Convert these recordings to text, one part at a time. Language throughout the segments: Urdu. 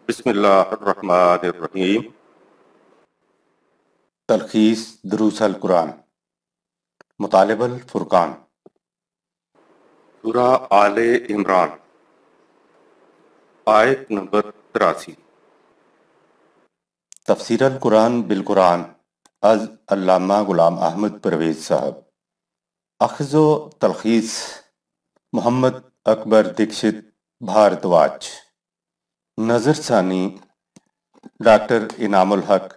بسم اللہ الرحمن الرحیم۔ تلخیص دروس القرآن، مطالب الفرقان، سورہ آل عمران، آیت نمبر 83۔ تفسیر القرآن بالقرآن از علامہ غلام احمد پرویز صاحب۔ اخذ و تلخیص محمد اکبر دکشت بھارتواج۔ نظر ثانی ڈاکٹر انعام الحق۔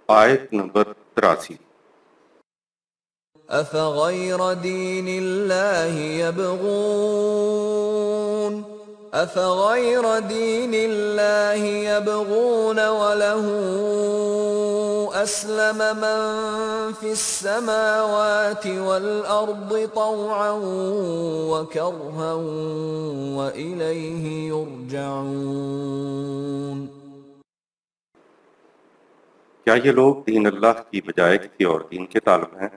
آیت نمبر 83۔ أفغير دين الله يبغون وله أسلم من في السماوات والأرض طوعا وكرها وإليه يرجعون۔ کیا یہ لوگ دین اللہ کی بجائے کسی اور دین کے طالب ہیں؟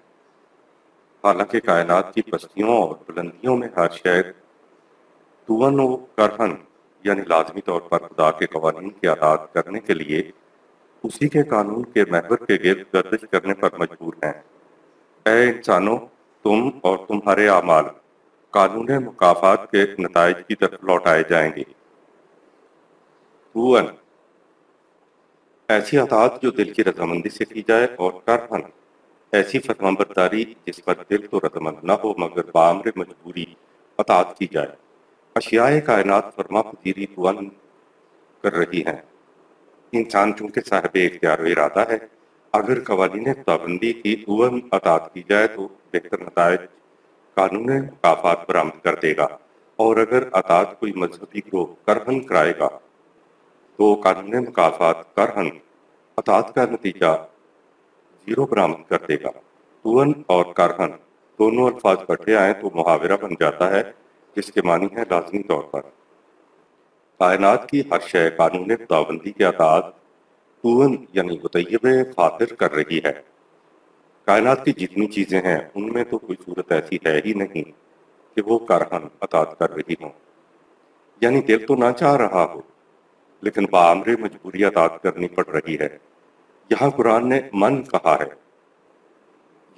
حالانکہ کائنات کی پستیوں اور بلندیوں میں ہر شے تون و کرہن یعنی لازمی طور پر خدا کے قوانین کی اطاعت کرنے کے لیے اسی کے قانون کے محور کے گرد گردش کرنے پر مجبور ہیں۔ اے انسانوں، تم اور تمہارے اعمال قانون مکافات کے نتائج کی طرف لوٹائے جائیں گے۔ تون ایسی اطاعت جو دل کی رضامندی سے کی جائے، اور کرہن ایسی فرمانبرداری جس پر دل تو رضامند نہ ہو مگر بامر مجبوری اطاعت کی جائے۔ اشیاء کائنات فرما پذیری تون کر رہی ہیں۔ انسان چونکہ صاحب اختیار و ارادہ ہے، اگر قوانین خدابندی کی تون اطاعت کی جائے تو بہتر نتائج قانون مکافات برآمد کر دے گا، اور اگر اطاعت کوئی مذہبی گروہ کرہن کرائے گا تو قانون مکافات کرہن اطاعت کا نتیجہ زیرو برآمد کر دے گا۔ تون اور کرہن دونوں الفاظ اکٹھے آئیں تو محاورہ بن جاتا ہے جس کے معنی ہے لازمی طور پر۔ کائنات کی ہر شے قانون خدابندی کے اطاعت تون یعنی مطیب خاطر کر رہی ہے۔ کائنات کی جتنی چیزیں ہیں ان میں تو کوئی صورت ایسی ہے ہی نہیں کہ وہ کرہن اطاعت کر رہی ہوں، یعنی دل تو نہ چاہ رہا ہو لیکن بامر مجبوری اطاعت کرنی پڑ رہی ہے۔ یہاں قرآن نے من کہا ہے،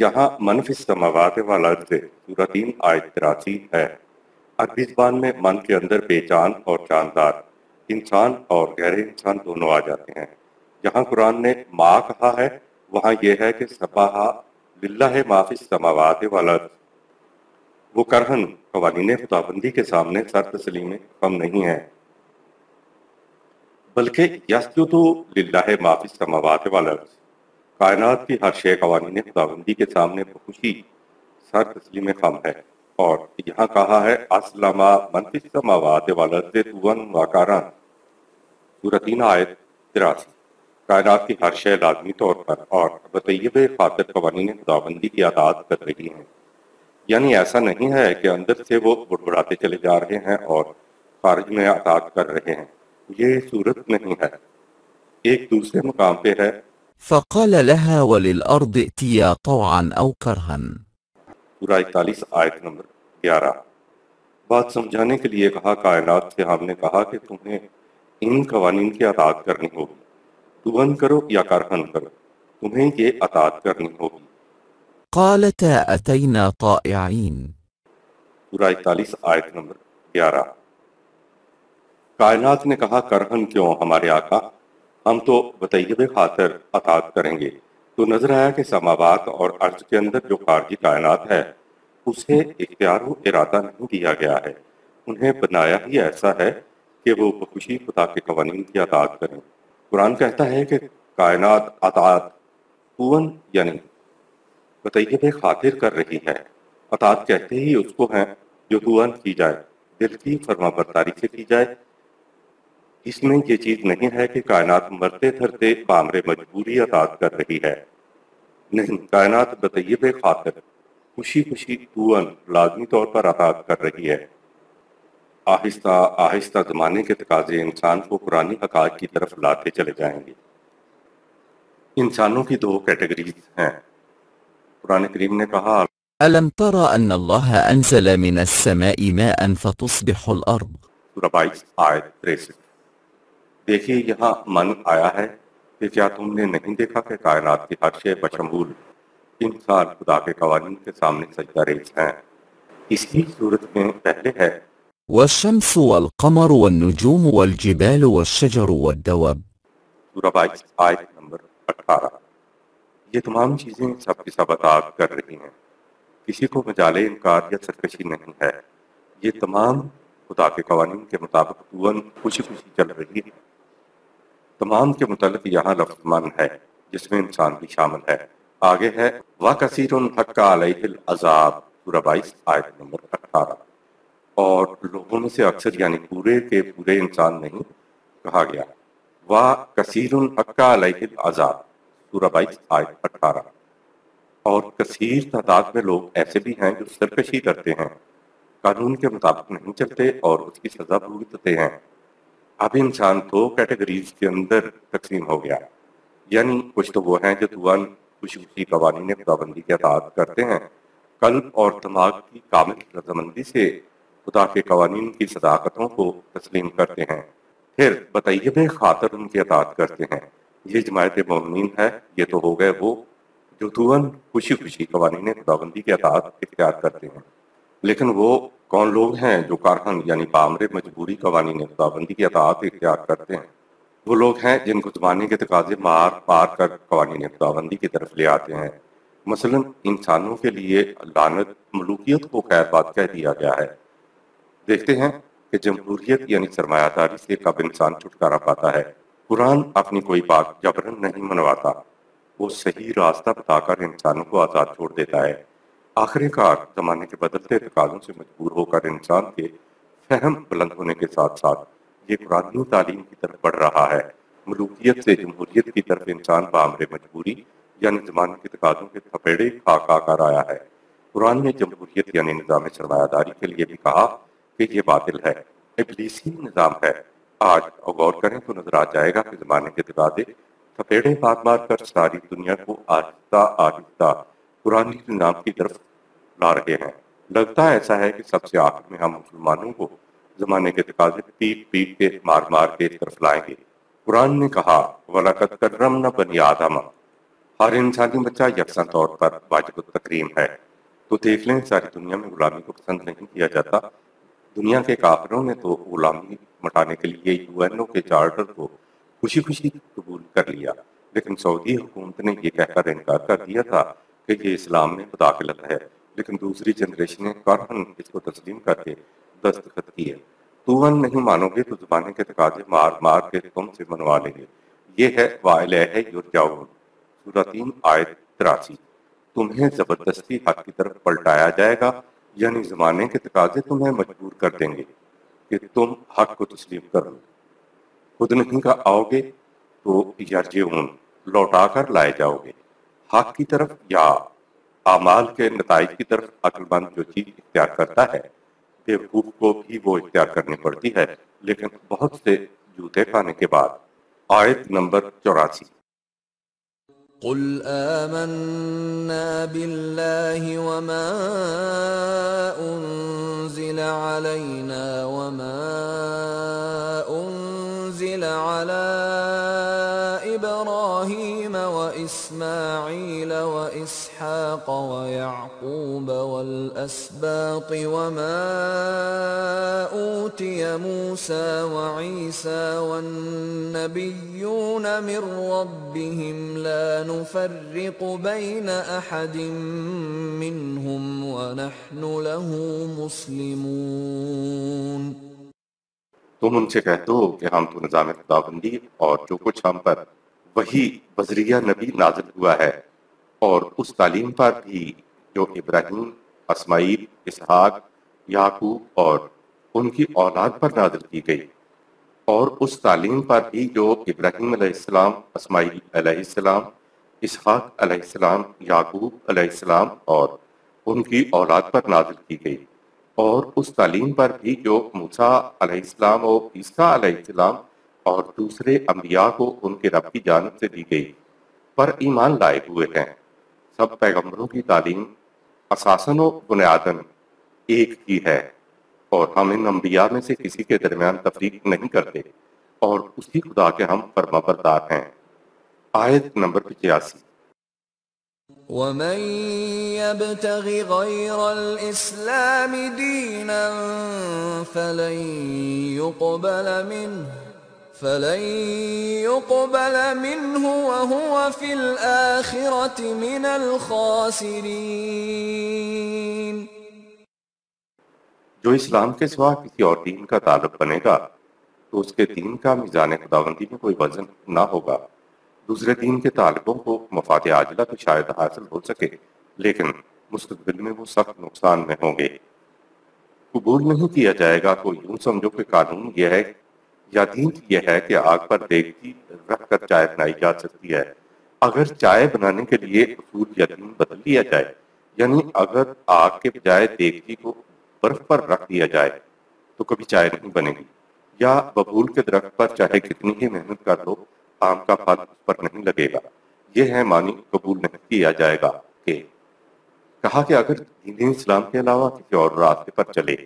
یہاں من فی السماوات والارض سورہ 3 آیت 83 ہے۔ عربی زبان میں من کے اندر بے جان اور جاندار انسان اور غیر انسان دونوں آ جاتے ہیں۔ جہاں قرآن نے ما کہا ہے وہاں یہ ہے کہ سبح للہ ما فی السماوات والارض۔ وہ کرہن قوانین خدابندی کے سامنے سر تسلیم کم نہیں ہے، بلکہ یسجد للہ ما فی السماوات والارض، کائنات کی ہر شے قوانین خدابندی کے سامنے بخوشی سر تسلیم خم ہے۔ اور یہاں کہا ہے اسلم من فی السماوات والارض تون وکرہن سورہ 3 آیت 83۔ کائنات کی ہر شے لازمی طور پر اور بطیب خاطر قوانین خدابندی کی اطاعت کر رہی ہیں، یعنی ایسا نہیں ہے کہ اندر سے وہ بڑبڑاتے چلے جا رہے ہیں اور خارج میں اطاعت کر رہے ہیں، یہ صورت نہیں ہے۔ ایک دوسرے مقام پہ ہے فقال لها وللأرض ائتيا طوعا أو كرها۔ سورہ 41 آیت نمبر 11۔ بات سمجھانے کے لیے کہا کائنات سے ہم نے کہا کہ تمہیں ان قوانین کی اطاعت کرنی ہوگی، تون کرو یا کرہن کرو، تمہیں یہ اطاعت کرنی ہوگی۔ قالتا أتينا طائعين۔ سورہ 41 آیت نمبر 11۔ کائنات نے کہا کرہن کیوں ہمارے آقا، ہم تو بطیب خاطر اطاعت کریں گے۔ تو نظر آیا کہ سماوات اور عرض کے اندر جو خارجی کائنات ہے اسے اختیار و ارادہ نہیں دیا گیا ہے، انہیں بنایا ہی ایسا ہے کہ وہ بخوشی خدا کے قوانین کی اطاعت کریں۔ قرآن کہتا ہے کہ کائنات اطاعت تون یعنی بطیب خاطر کر رہی ہے۔ اطاعت کہتے ہی اس کو ہیں جو تون کی جائے، دل کی فرما برداری سے کی جائے۔ اس میں یہ چیز نہیں ہے کہ کائنات مرتے تھرتے بامر مجبوری اطاعت کر رہی ہے، نہیں، کائنات بطیب خاطر خوشی خوشی تون لازمی طور پر اطاعت کر رہی ہے۔ آہستہ آہستہ زمانے کے تقاضے انسان کو قرآنی حقائق کی طرف لاتے چلے جائیں گے۔ انسانوں کی دو کیٹیگریز ہیں۔ قرآن کریم نے کہا ألم تر أن الله أنزل من السماء ماء فتصبح الأرض۔ سورہ 22 آیت 63۔ دیکھیے یہاں من آیا ہے کہ کیا تم نے نہیں دیکھا کہ کائنات کی ہر شے بشمول انسان خدا کے قوانین کے سامنے سجدہ ریز ہیں۔ اسی صورت میں پہلے ہے والشمس والقمر والنجوم والجبال والشجر والدواب. سورہ 22 آیت نمبر 18۔ یہ تمام چیزیں سب کی سب اطاعت کر رہی ہیں، کسی کو مجال انکار یا سرکشی نہیں ہے، یہ تمام خدا کے قوانین کے مطابق خوشی خوشی چل رہی ہے۔ تمام کے متعلق یہاں لفظ من ہے جس میں انسان بھی شامل ہے۔ آگے ہے وَكَثِيرٌ حَقَّ عَلَيْهِ الْعَذَابُ سورہ 22 آیت نمبر 18۔ اور لوگوں میں سے اکثر یعنی پورے کے پورے انسان نہیں کہا گیا۔ وَكَثِيرٌ حَقَّ عَلَيْهِ الْعَذَابُ سورہ 22 آیت 18۔ اور کثیر تعداد میں لوگ ایسے بھی ہیں جو سرکشی کرتے ہیں، قانون کے مطابق نہیں چلتے اور اس کی سزا بھگتتے ہیں۔ اب انسان دو کیٹیگریز کے اندر تقسیم ہو گیا، یعنی کچھ تو وہ ہیں جو توان خوشی خوشی قوانین خدابندی کی اطاعت کرتے ہیں، قلب اور دماغ کی کامل رضامندی سے خدا کے قوانین کی صداقتوں کو تسلیم کرتے ہیں، پھر بطیب خاطر ان کی اطاعت کرتے ہیں۔ یہ جماعت مومنین ہے۔ یہ تو ہو گئے وہ جو توان خوشی خوشی قوانین خدابندی کی اطاعت اختیار کرتے ہیں، لیکن وہ کون لوگ ہیں جو کارہن یعنی بامر مجبوری قوانین خدابندی کی اطاعت اختیار کرتے ہیں؟ وہ لوگ ہیں جن کو زمانے کے تقاضے مار پار کر قوانین خدابندی کی طرف لے آتے ہیں۔ مثلا انسانوں کے لیے لعنت ملوکیت کو خیر بات کہہ دیا گیا ہے۔ دیکھتے ہیں کہ جمہوریت یعنی سرمایہ داری سے کب انسان چھٹکارا پاتا ہے۔ قرآن اپنی کوئی بات جبرن نہیں منواتا، وہ صحیح راستہ بتا کر انسانوں کو آزاد چھوڑ دیتا ہے۔ آخر کار زمانے کے بدلتے تقاضوں سے مجبور ہو کر انسان کے فہم بلند ہونے کے ساتھ ساتھ یہ قرآنی تعلیم کی طرف بڑھ رہا ہے۔ ملوکیت سے جمہوریت کی طرف انسان بامر مجبوری یعنی زمانے کے تقاضوں کے تھپیڑے کھا کھا کر آیا ہے۔ قرآن نے جمہوریت یعنی نظام سرمایہ داری کے لیے بھی کہا کہ یہ باطل ہے، ابلیسی نظام ہے۔ آج غور کریں تو نظر آ جائے گا کہ زمانے کے تقاضے تھپیڑے مار مار کر ساری دنیا کو آہستہ آہستہ قرآنی نظام کی طرف لا رہے ہیں۔ لگتا ایسا ہے کہ سب سے آخر میں ہم مسلمانوں کو زمانے کے تقاضے پیٹ پیٹ کے مار مار کے اس طرف لائیں گے۔ قرآن نے کہا وَلَقَدْ كَرَّمْنَا بَنِي آدَمَ، ہر انسانی بچہ یکساں طور پر واجب التکریم ہے۔ تو دیکھ لیں ساری دنیا میں غلامی کو پسند نہیں کیا جاتا۔ دنیا کے کافروں نے تو غلامی مٹانے کے لیے UN کے چارٹر کو خوشی خوشی قبول کر لیا، لیکن سعودی حکومت نے یہ کہہ کر انکار کر دیا تھا کہ یہ اسلام میں مداخلت ہے، لیکن دوسری جنریشن نے کرہن اس کو تسلیم کر کے دستخط کیے۔ توون نہیں مانو گے تو زمانے کے تقاضے مار مار کے تم سے منوا لیں گے۔ یہ ہے وَإِلَیْهِ یرجعون سورہ 3 آیت 83۔ تمہیں زبردستی حق کی طرف پلٹایا جائے گا، یعنی زمانے کے تقاضے تمہیں مجبور کر دیں گے کہ تم حق کو تسلیم کرو۔ خود نہیں کا آؤ گے تو یرجعون لوٹا کر لائے جاؤ گے حق کی طرف یا اعمال کے نتائج کی طرف۔ عقل مند جو چیز اختیار کرتا ہے بیوقوف کو بھی وہ اختیار کرنی پڑتی ہے، لیکن بہت سے جوتے کھانے کے بعد۔ آیت نمبر 84۔ قل آمنا بالله وما أنزل علينا وما أنزل على إبراهيم وإسماعيل وإسحاق ويعقوب والأسباط وما أوتي موسى وعيسى والنبيون من ربهم لا نفرق بين أحد منهم ونحن له مسلمون۔ تم ان سے کہہ دو کہ ہم تو نظام خدابندی اور جو کچھ ہم پر وہی بذریعہ نبی نازل ہوا ہے اور اس تعلیم پر بھی جو ابراہیم، اسماعیل، اسحاق، یعقوب اور ان کی اولاد پر نازل کی گئی، اور اس تعلیم پر بھی جو ابراہیم علیہ السلام، اسماعیل علیہ السلام، اسحاق علیہ السلام، یعقوب علیہ السلام اور ان کی اولاد پر نازل کی گئی، اور اس تعلیم پر بھی جو موسیٰ علیہ السلام اور عیسیٰ علیہ السلام اور دوسرے انبیاء کو ان کے رب کی جانب سے دی گئی پر ایمان لائے ہوئے ہیں۔ سب پیغمبروں کی تعلیم اساساً و بنیاداً ایک ہی ہے، اور ہم ان انبیاء میں سے کسی کے درمیان تفریق نہیں کرتے۔ اور اسی خدا کے ہم فرمانبردار ہیں۔ آیت نمبر 85۔ ومن يبتغ غير الإسلام دينا فلن يقبل منه وهو في الآخرة من الخاسرين۔ جو اسلام کے سوا کسی اور دین کا طالب بنے گا تو اس کے دین کا میزان خداوندی میں کوئی وزن نہ ہوگا۔ دوسرے دین کے طالبوں کو مفاد عاجلہ تو شاید حاصل ہو سکے، لیکن مستقبل میں وہ سخت نقصان میں ہوں گے۔ قبول نہیں کیا جائے گا تو یوں سمجھو کہ قانون یہ ہے یا دین یہ ہے کہ آگ پر دیگچی رکھ کر چائے بنائی جا سکتی ہے۔ اگر چائے بنانے کے لیے اصول یا دین بدل لیا جائے، یعنی اگر آگ کے بجائے دیگچی کو برف پر رکھ دیا جائے تو کبھی چائے نہیں بنے گی، یا ببول کے درخت پر چاہے کتنی ہی محنت کر لو آم کا پھل اس پر نہیں لگے گا۔ یہ ہے معنی قبول نہیں کیا جائے گا کہ کہا کہ اگر دین اسلام کے علاوہ کسی اور راستے پر چلے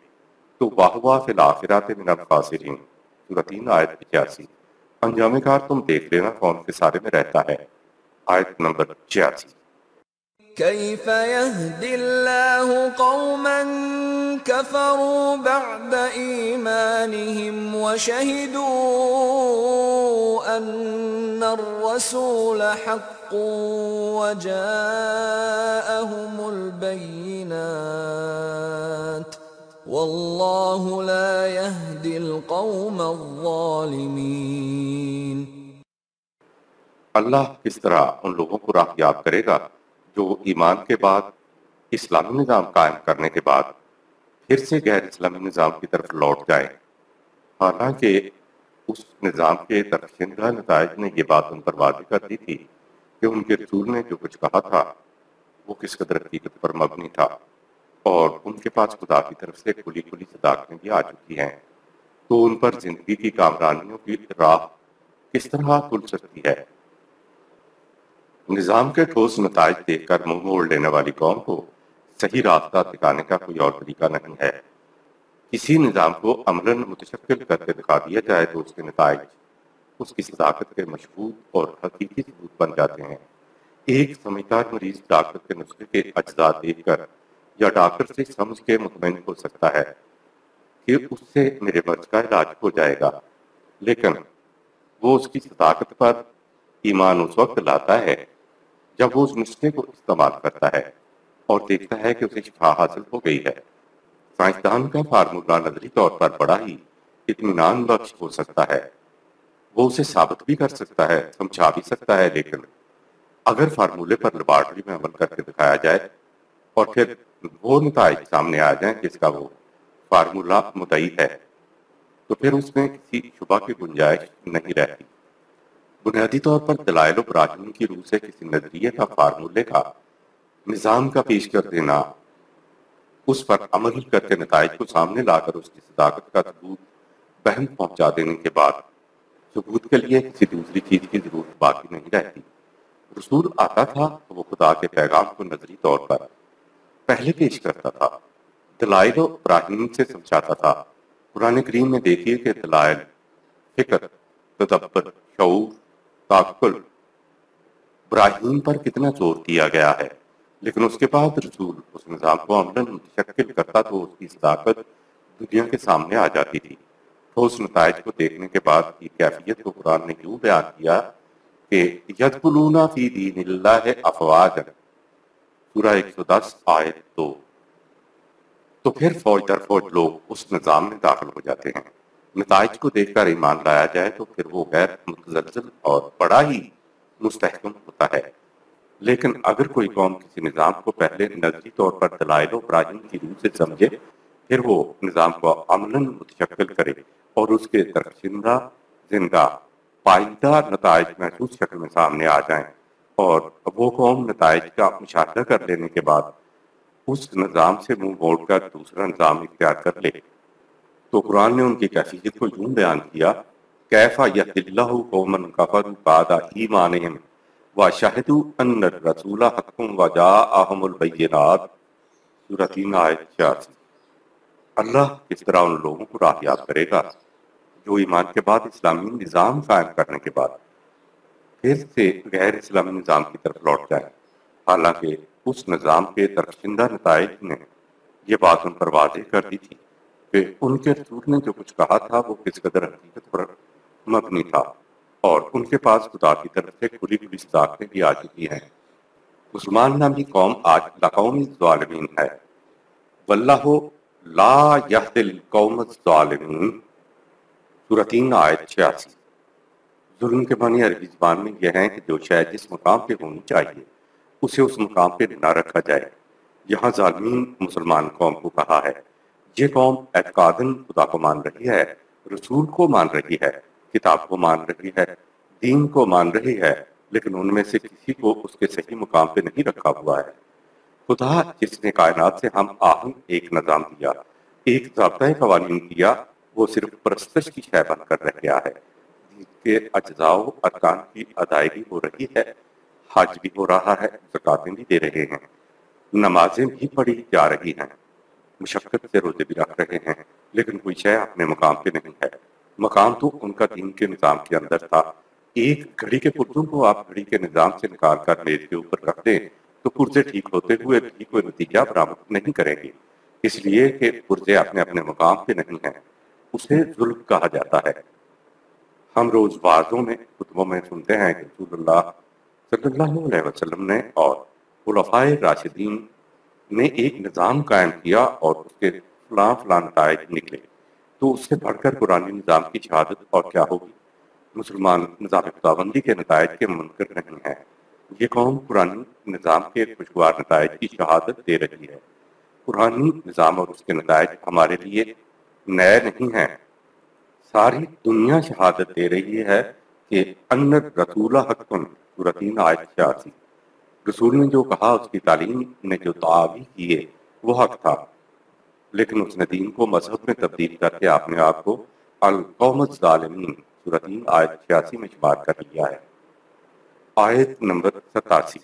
تو واہ فی الآخرات من الخاسرین، سورہ 3 آیت 85۔ انجام کار تم دیکھ لینا کون کے سارے میں رہتا ہے، آیت نمبر 86۔ كيف يهدي الله قوما كفروا بعد إيمانهم وشهدوا أن الرسول حق وجاءهم البينات والله لا يهدي القوم الظالمين۔ اللہ کس طرح ان لوگوں کو راہ یاب کرے گا جو ایمان کے بعد اسلامی نظام قائم کرنے کے بعد پھر سے غیر اسلامی نظام کی طرف لوٹ جائیں، حالانکہ اس نظام کے درخشندہ نتائج نے یہ بات ان پر واضح کر دی تھی کہ ان کے رسول نے جو کچھ کہا تھا وہ کس قدر حقیقت پر مبنی تھا، اور ان کے پاس خدا کی طرف سے کھلی کھلی صداقتیں بھی آ چکی ہیں، تو ان پر زندگی کی کامرانیوں کی راہ کس طرح کھل سکتی ہے۔ نظام کے ٹھوس نتائج دیکھ کر منہ موڑ لینے والی قوم کو صحیح راستہ دکھانے کا کوئی اور طریقہ نہیں ہے۔ کسی نظام کو عملاً متشکل کر کے دکھا دیا جائے تو اس کے نتائج اس کی صداقت کے مشہود اور حقیقی ثبوت بن جاتے ہیں۔ ایک سمجھدار مریض ڈاکٹر کے نسخے کے اجزاء دیکھ کر یا ڈاکٹر سے سمجھ کے مطمئن ہو سکتا ہے کہ اس سے میرے مرض کا علاج ہو جائے گا، لیکن وہ اس کی صداقت پر ایمان اس وقت لاتا ہے جب وہ اس نسخے کو استعمال کرتا ہے اور دیکھتا ہے کہ اسے شفا حاصل ہو گئی ہے۔ سائنسدان کا فارمولہ نظری طور پر بڑا ہی اطمینان بخش ہو سکتا ہے، وہ اسے ثابت بھی کر سکتا ہے، سمجھا بھی سکتا ہے، لیکن اگر فارمولے پر لیبارٹری میں عمل کر کے دکھایا جائے اور پھر وہ نتائج سامنے آ جائیں جس کا وہ فارمولہ مدعی ہے تو پھر اس میں کسی شبہ کی گنجائش نہیں رہتی۔ بنیادی طور پر دلائل و براہین کی روح سے کسی نظریے کا فارمولے کا نظام کا پیش کر دینا، اس پر عمل کر کے نتائج کو سامنے لا کر اس کی صداقت کا ثبوت بہم پہنچا دینے کے بعد ثبوت کے لیے کسی دوسری چیز کی ضرورت باقی نہیں رہتی۔ رسول آتا تھا تو وہ خدا کے پیغام کو نظری طور پر پہلے پیش کرتا تھا، دلائل و براہین سے سمجھاتا تھا۔ قرآن کریم میں دیکھیے کہ دلائل، فکر، تدبر، شعور، تعقل، براہین پر کتنا زور دیا گیا ہے، لیکن اس کے بعد رسول اس نظام کو عملاً متشکل کرتا تو اس کی صداقت دنیا کے سامنے آ جاتی تھی۔ ٹھوس نتائج کو دیکھنے کے بعد کی کیفیت کو قرآن نے یوں بیان کیا کہ یدخلون فی دین اللہ افواجا، سورہ 110 آیت 2۔ تو پھر فوج در فوج لوگ اس نظام میں داخل ہو جاتے ہیں۔ نتائج کو دیکھ کر ایمان لایا جائے تو پھر وہ غیر متزلزل اور بڑا ہی مستحکم ہوتا ہے، لیکن اگر کوئی قوم کسی نظام کو پہلے نظری طور پر دلائل و براہین کی روح سے سمجھے، پھر وہ نظام کو عملاً متشکل کرے اور اس کے درخشندہ، زندہ، پائیدہ نتائج محسوس شکل میں سامنے آ جائیں، اور وہ قوم نتائج کا مشاہدہ کر لینے کے بعد اس نظام سے منہ موڑ کر دوسرا نظام اختیار کر لے، تو قرآن نے ان کی کیفیت کو یوں بیان کیا، کیف یہدی اللہ قوما کفروا بعد ایمانہم وشہدوا ان الرسول حق وجاءہم البینات، سورہ 3 آیت 86۔ اللہ کس طرح ان لوگوں کو راہ یاب کرے گا جو ایمان کے بعد اسلامی نظام قائم کرنے کے بعد پھر سے غیر اسلامی نظام کی طرف لوٹ جائیں، حالانکہ اس نظام کے درخشندہ نتائج نے یہ بات ان پر واضح کر دی تھی کہ ان کے رسول نے جو کچھ کہا تھا وہ کس قدر حقیقت پر مبنی تھا، اور ان کے پاس خدا کی طرف سے کھلی ہوئی صداقتیں بھی آ چکی ہیں۔ مسلمان نامی قوم آج لقوم الظالمین ہے، واللہ لا یہدی القوم الظالمین، سورۃ 3 آیت 86۔ ظلم کے معنی عربی زبان میں یہ ہیں کہ جو شے جس مقام پہ ہونی چاہیے اسے اس مقام پہ نہ رکھا جائے۔ یہاں ظالمین مسلمان قوم کو کہا ہے۔ یہ قوم اعتقاداً خدا کو مان رہی ہے، رسول کو مان رہی ہے، کتاب کو مان رہی ہے، دین کو مان رہی ہے، لیکن ان میں سے کسی کو اس کے صحیح مقام پہ نہیں رکھا ہوا ہے۔ خدا جس نے کائنات سے ہم آہنگ ایک نظام دیا، ایک ضابطۂ قوانین دیا، وہ صرف پرستش کی شے بن کر رہ گیا ہے۔ دین کے اجزاء و ارکان کی ادائیگی ہو رہی ہے، حج بھی ہو رہا ہے، زکاتیں بھی دے رہے ہیں، نمازیں بھی پڑھی جا رہی ہیں، مشقت سے روزے بھی رکھ رہے ہیں، لیکن کوئی شے اپنے مقام پہ نہیں ہے۔ مقام تو ان کا دین کے نظام کے اندر تھا۔ ایک گھڑی کے پرزوں کو آپ گھڑی کے نظام سے نکال کر میز کے اوپر رکھ دیں تو پرزے ٹھیک ہوتے ہوئے بھی کوئی نتیجہ برآمد نہیں کریں گے، اس لیے کہ پرزے اپنے اپنے مقام پہ نہیں ہیں۔ اسے ظلم کہا جاتا ہے۔ ہم روز وعظوں میں، خطبوں میں سنتے ہیں کہ رسول اللہ صلی اللہ علیہ وسلم نے اور خلفائے راشدین نے ایک نظام قائم کیا اور اس کے فلاں فلاں نتائج نکلے، تو اس سے بڑھ کر قرآنی نظام کی شہادت اور کیا ہوگی؟ مسلمان نظام خداوندی کے نتائج کے منکر نہیں ہیں۔ یہ قوم قرآنی نظام کے خوشگوار نتائج کی شہادت دے رہی ہے۔ قرآنی نظام اور اس کے نتائج ہمارے لیے نئے نہیں ہیں، ساری دنیا شہادت دے رہی ہے کہ ان الرسول حق، سورۃ 3 آیت 86۔ رسول نے جو کہا، اس کی تعلیم نے جو دعاوی کیے وہ حق تھا، لیکن اس نے دین کو مذہب میں تبدیل کر کے اپنے آپ کو القوم الظالمین، سورۃ 3 آیت 86 میں شمار کر لیا ہے۔ آیت نمبر 87۔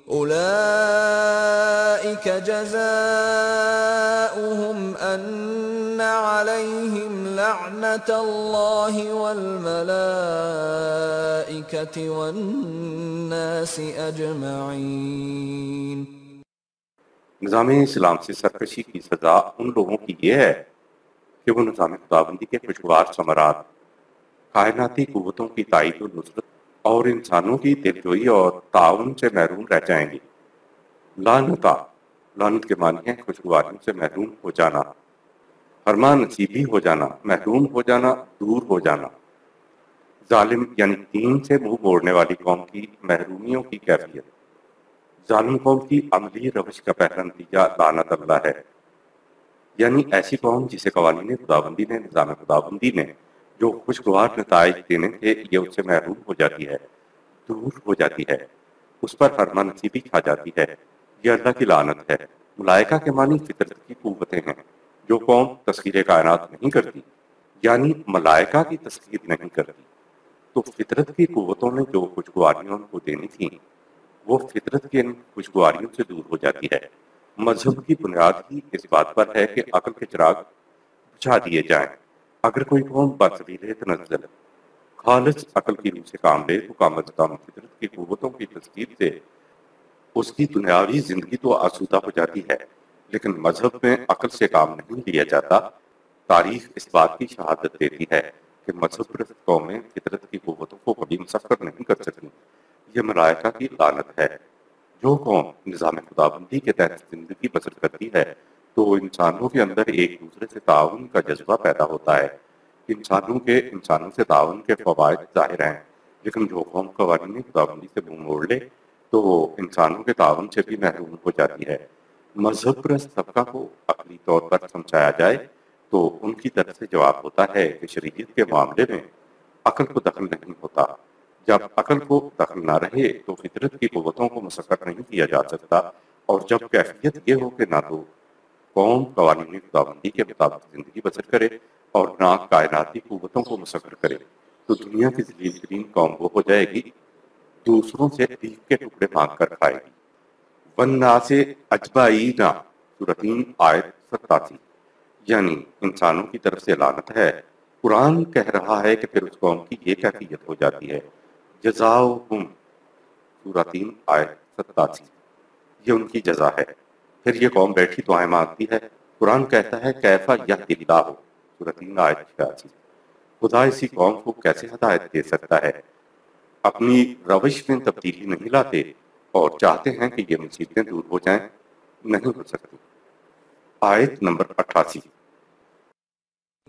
أولئك جزاؤهم أن عليهم لعنة الله والملائكة والناس أجمعين۔ نظام اسلام سے سرکشی کی سزا ان لوگوں کی یہ ہے کہ وہ نظام خداوندی کے خوشگوار ثمرات، کائناتی قوتوں کی تائید و نصرت اور انسانوں کی دلجوئی اور تعاون سے محروم رہ جائیں گے۔ لعنت کے معنی ہے خوشگواریوں سے محروم ہو جانا، فرما نصیبی ہو جانا، محروم ہو جانا، دور ہو جانا۔ ظالم یعنی دین سے منہ موڑنے والی قوم کی محرومیوں کی کیفیت۔ ظالم قوم کی عملی روش کا پہلا نتیجہ لعنت اللہ ہے، یعنی ایسی قوم جسے قوانین خداوندی نے، نظام خداوندی نے جو خوشگوار نتائج دینے تھے، یہ اس سے محروم ہو جاتی ہے، دور ہو جاتی ہے، اس پر فرما نصیبی چھا جاتی ہے۔ یہ اللہ کی لعنت ہے۔ ملائکہ کے معنی فطرت کی قوتیں ہیں۔ جو قوم تسخیر کائنات نہیں کرتی، یعنی ملائکہ کی تسخیر نہیں کرتی، تو فطرت کی قوتوں نے جو خوشگواریاں ان کو دینی تھیں، وہ فطرت کے ان خوشگواریوں سے دور ہو جاتی ہے۔ مذہب کی بنیاد ہی اس بات پر ہے کہ عقل کے چراغ بجھا دیے جائیں۔ اگر کوئی قوم بسبیل تنزل خالص عقل کی روح سے کام لے تو کم از کم فطرت کی قوتوں کی تسخیر سے اس کی دنیاوی زندگی تو آسودہ ہو جاتی ہے، لیکن مذہب میں عقل سے کام نہیں لیا جاتا۔ تاریخ اس بات کی شہادت دیتی ہے کہ مذہب پرست قومیں فطرت کی قوتوں کو کبھی مسخر نہیں کر سکیں۔ یہ ملائکہ کی لعنت ہے۔ جو قوم نظام خداوندی کے تحت زندگی بسر کرتی ہے تو انسانوں کے اندر ایک دوسرے سے تعاون کا جذبہ پیدا ہوتا ہے۔ انسانوں سے تعاون کے فوائد ظاہر ہیں، لیکن جو قوم قوانین خداوندی سے منہ موڑ لے تو وہ انسانوں کے تعاون سے بھی محروم ہو جاتی ہے۔ مذہب پرست طبقہ کو عقلی طور پر سمجھایا جائے تو ان کی طرف سے جواب ہوتا ہے کہ شریعت کے معاملے میں عقل کو دخل نہیں ہوتا۔ جب عقل کو دخل نہ رہے تو فطرت کی قوتوں کو مسخر نہیں کیا جا سکتا، اور جب کیفیت یہ ہو کہ نہ تو قوم قوانین خداوندی کے مطابق زندگی بسر کرے اور نہ کائناتی قوتوں کو مسخر کرے، تو دنیا کی ذلیل ترین قوم وہ ہو جائے گی، دوسروں سے بھیک کے ٹکڑے مانگ کر کھائے گی۔ والناس اجمعین، سورۃ 3 آیت 87۔ یعنی انسانوں کی طرف سے لعنت ہے۔ قرآن کہہ رہا ہے کہ پھر اس قوم کی یہ کیفیت ہو جاتی ہے۔ جزاؤہم سورہ 3 آیت 87، یہ ان کی جزا ہے۔ پھر یہ قوم بیٹھی دعائیں مانگتی ہے۔ قرآن کہتا ہے کیفا یہدی اللہ سورہ 3 آیت 86، خدا اسی قوم کو کیسے ہدایت دے سکتا ہے؟ اپنی روش میں تبدیلی نہیں لاتے اور چاہتے ہیں کہ یہ مصیبتیں دور ہو جائیں، نہیں ہو سکتی۔ آیت نمبر 88،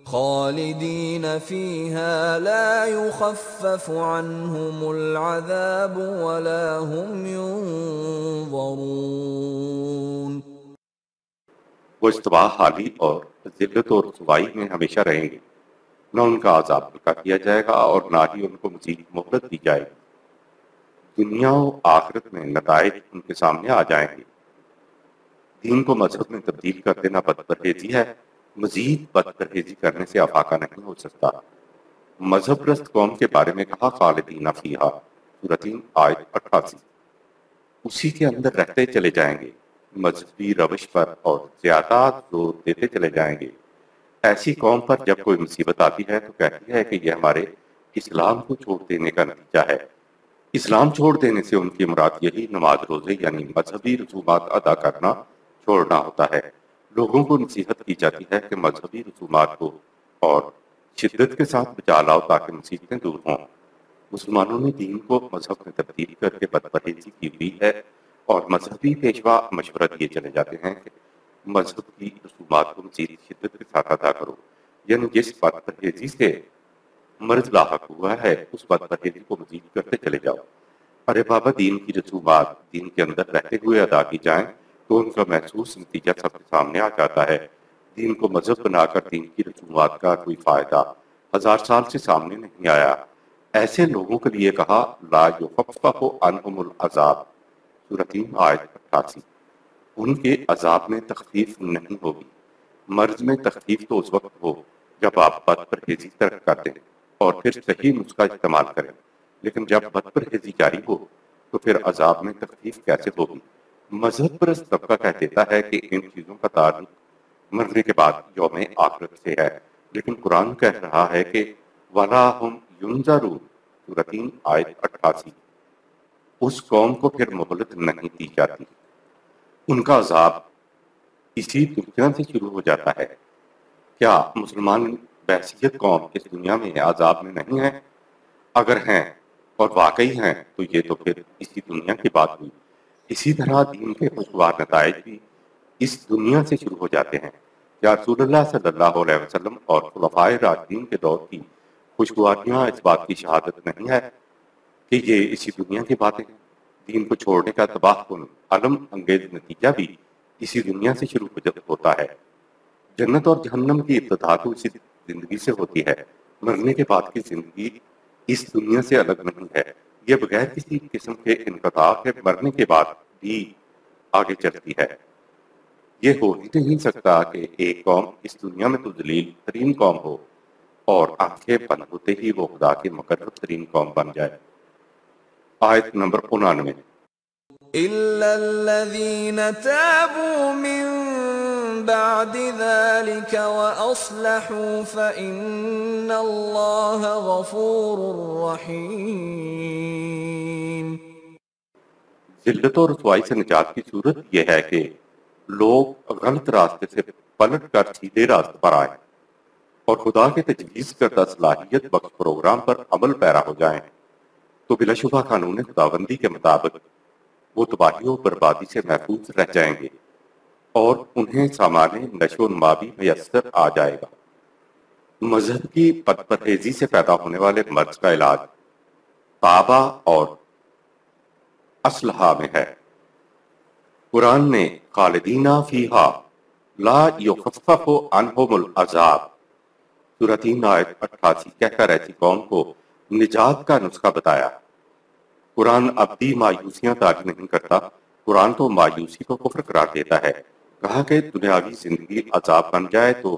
خالدین فیہا لا یخفف عنہم العذاب ولا هم ینظرون۔ وہ استواء حالی اور ذلت اور رسوائی میں ہمیشہ رہیں گے، نہ ان کا عذاب ہلکا کیا جائے گا اور نہ ہی ان کو مزید مہلت دی جائے گی۔ دنیا و آخرت میں نتائج ان کے سامنے آ جائیں گے۔ دین کو مذہب میں تبدیل کر دینا بد پرہیزی ہے، مزید بد پرہیزی کرنے سے افاقہ نہیں ہو سکتا۔ مذہب پرست قوم کے بارے میں کہا خالدین فیہا سورہ 3 آیت 88، اسی کے اندر رہتے چلے جائیں گے، مذہبی روش پر اور زیادہ زور دیتے چلے جائیں گے۔ ایسی قوم پر جب کوئی مصیبت آتی ہے تو کہتی ہے کہ یہ ہمارے اسلام کو چھوڑ دینے کا نتیجہ ہے۔ اسلام چھوڑ دینے سے ان کی مراد یہی نماز روزے یعنی مذہبی رسومات ادا کرنا چھوڑنا ہوتا ہے۔ لوگوں کو نصیحت کی جاتی ہے کہ مذہبی رسومات کو اور شدت کے ساتھ بچا لاؤ تاکہ مصیبتیں دور ہوں۔ مسلمانوں نے دین کو مذہب میں تبدیل کر کے بد پرہیزی کی ہوئی ہے اور مذہبی پیشوا مشورہ دیے چلے جاتے ہیں کہ مذہب کی رسومات کو مزید شدت کے ساتھ ادا کرو، یعنی جس بد پرہیزی سے مرض لاحق ہوا ہے اس بد پرہیزی کو مزید کرتے چلے جاؤ۔ ارے بابا، دین کی رسومات دین کے اندر رہتے ہوئے ادا کی جائیں تو ان کا محسوس نتیجہ سب کے سامنے آ جاتا ہے۔ دین کو مذہب بنا کر دین کی رسومات کا کوئی فائدہ 1000 سال سے سامنے نہیں آیا۔ ایسے لوگوں کے لیے کہا لا یخفف عنہم العذاب سورہ 3 آیت 88، ان کے عذاب میں تخفیف نہیں ہوگی۔ مرض میں تخفیف تو اس وقت ہو جب آپ بد پرہیزی ترک کر دیں اور پھر صحیح نسخہ استعمال کریں، لیکن جب بد پرہیزی جاری ہو تو پھر عذاب میں تخفیف کیسے ہوگی؟ مذہب پرست طبقہ کہہ دیتا ہے کہ ان چیزوں کا تعلق مرنے کے بعد یوم آخرت سے ہے، لیکن قرآن کہہ رہا ہے کہ وَلَا هُمْ يُنظَرُونَ سورہ 3 آیت 88، اس قوم کو پھر مہلت نہیں دی جاتی، ان کا عذاب اسی دنیا سے شروع ہو جاتا ہے۔ کیا مسلمان بحثیت قوم اس دنیا میں عذاب میں نہیں ہیں؟ اگر ہیں اور واقعی ہیں تو یہ تو پھر اسی دنیا کی بات ہوئی۔ اسی طرح دین کے خوشگوار نتائج بھی اس دنیا سے شروع ہو جاتے ہیں۔ کیا رسول اللہ صلی اللہ علیہ وسلم اور خلفائے راشدین کے دور کی خوشگواریاں اس بات کی شہادت نہیں ہے کہ یہ اسی دنیا کی باتیں ہیں؟ دین کو چھوڑنے کا تباہ کن علم انگیز نتیجہ بھی اسی دنیا سے شروع ہوتا ہے۔ جنت اور جہنم کی ابتدا تو اسی زندگی سے ہوتی ہے۔ مرنے کے بعد کی زندگی اس دنیا سے الگ نہیں ہے، یہ بغیر کسی قسم کے انقطاع کے مرنے کے بعد بھی آگے چلتی ہے۔ یہ ہو ہی نہیں سکتا کہ ایک قوم اس دنیا میں تو ذلیل ترین قوم ہو اور آنکھیں بند ہوتے ہی وہ خدا کی مقرب ترین قوم بن جائے۔ آیت نمبر 99، إلا الذين تابوا من بعد ذلك وأصلحوا فإن الله غفور رحيم۔ ذلت اور رسوائی سے نجات کی صورت یہ ہے کہ لوگ غلط راستے سے پلٹ کر سیدھے راستے پر آئیں اور خدا کے تجویز کردہ صلاحیت بخش پروگرام پر عمل پیرا ہو جائیں تو بلا شبہ قانون خداوندی کے مطابق وہ تباہی و بربادی سے محفوظ رہ جائیں گے اور انہیں سامان نشو و نما بھی میسر آ جائے گا۔ مذہب کی بد پرہیزی سے پیدا ہونے والے مرض کا علاج توبہ اور اصلاح میں ہے۔ قرآن نے خالدین فیہا لا یخفف عنہم العذاب سورہ 3 آیت 88 کہہ کر ایسی قوم کو نجات کا نسخہ بتایا۔ قرآن اب بھی مایوسیاں طاری نہیں کرتا، قرآن تو مایوسی کو کفر قرار دیتا ہے۔ کہا کہ دنیاوی زندگی عذاب بن جائے تو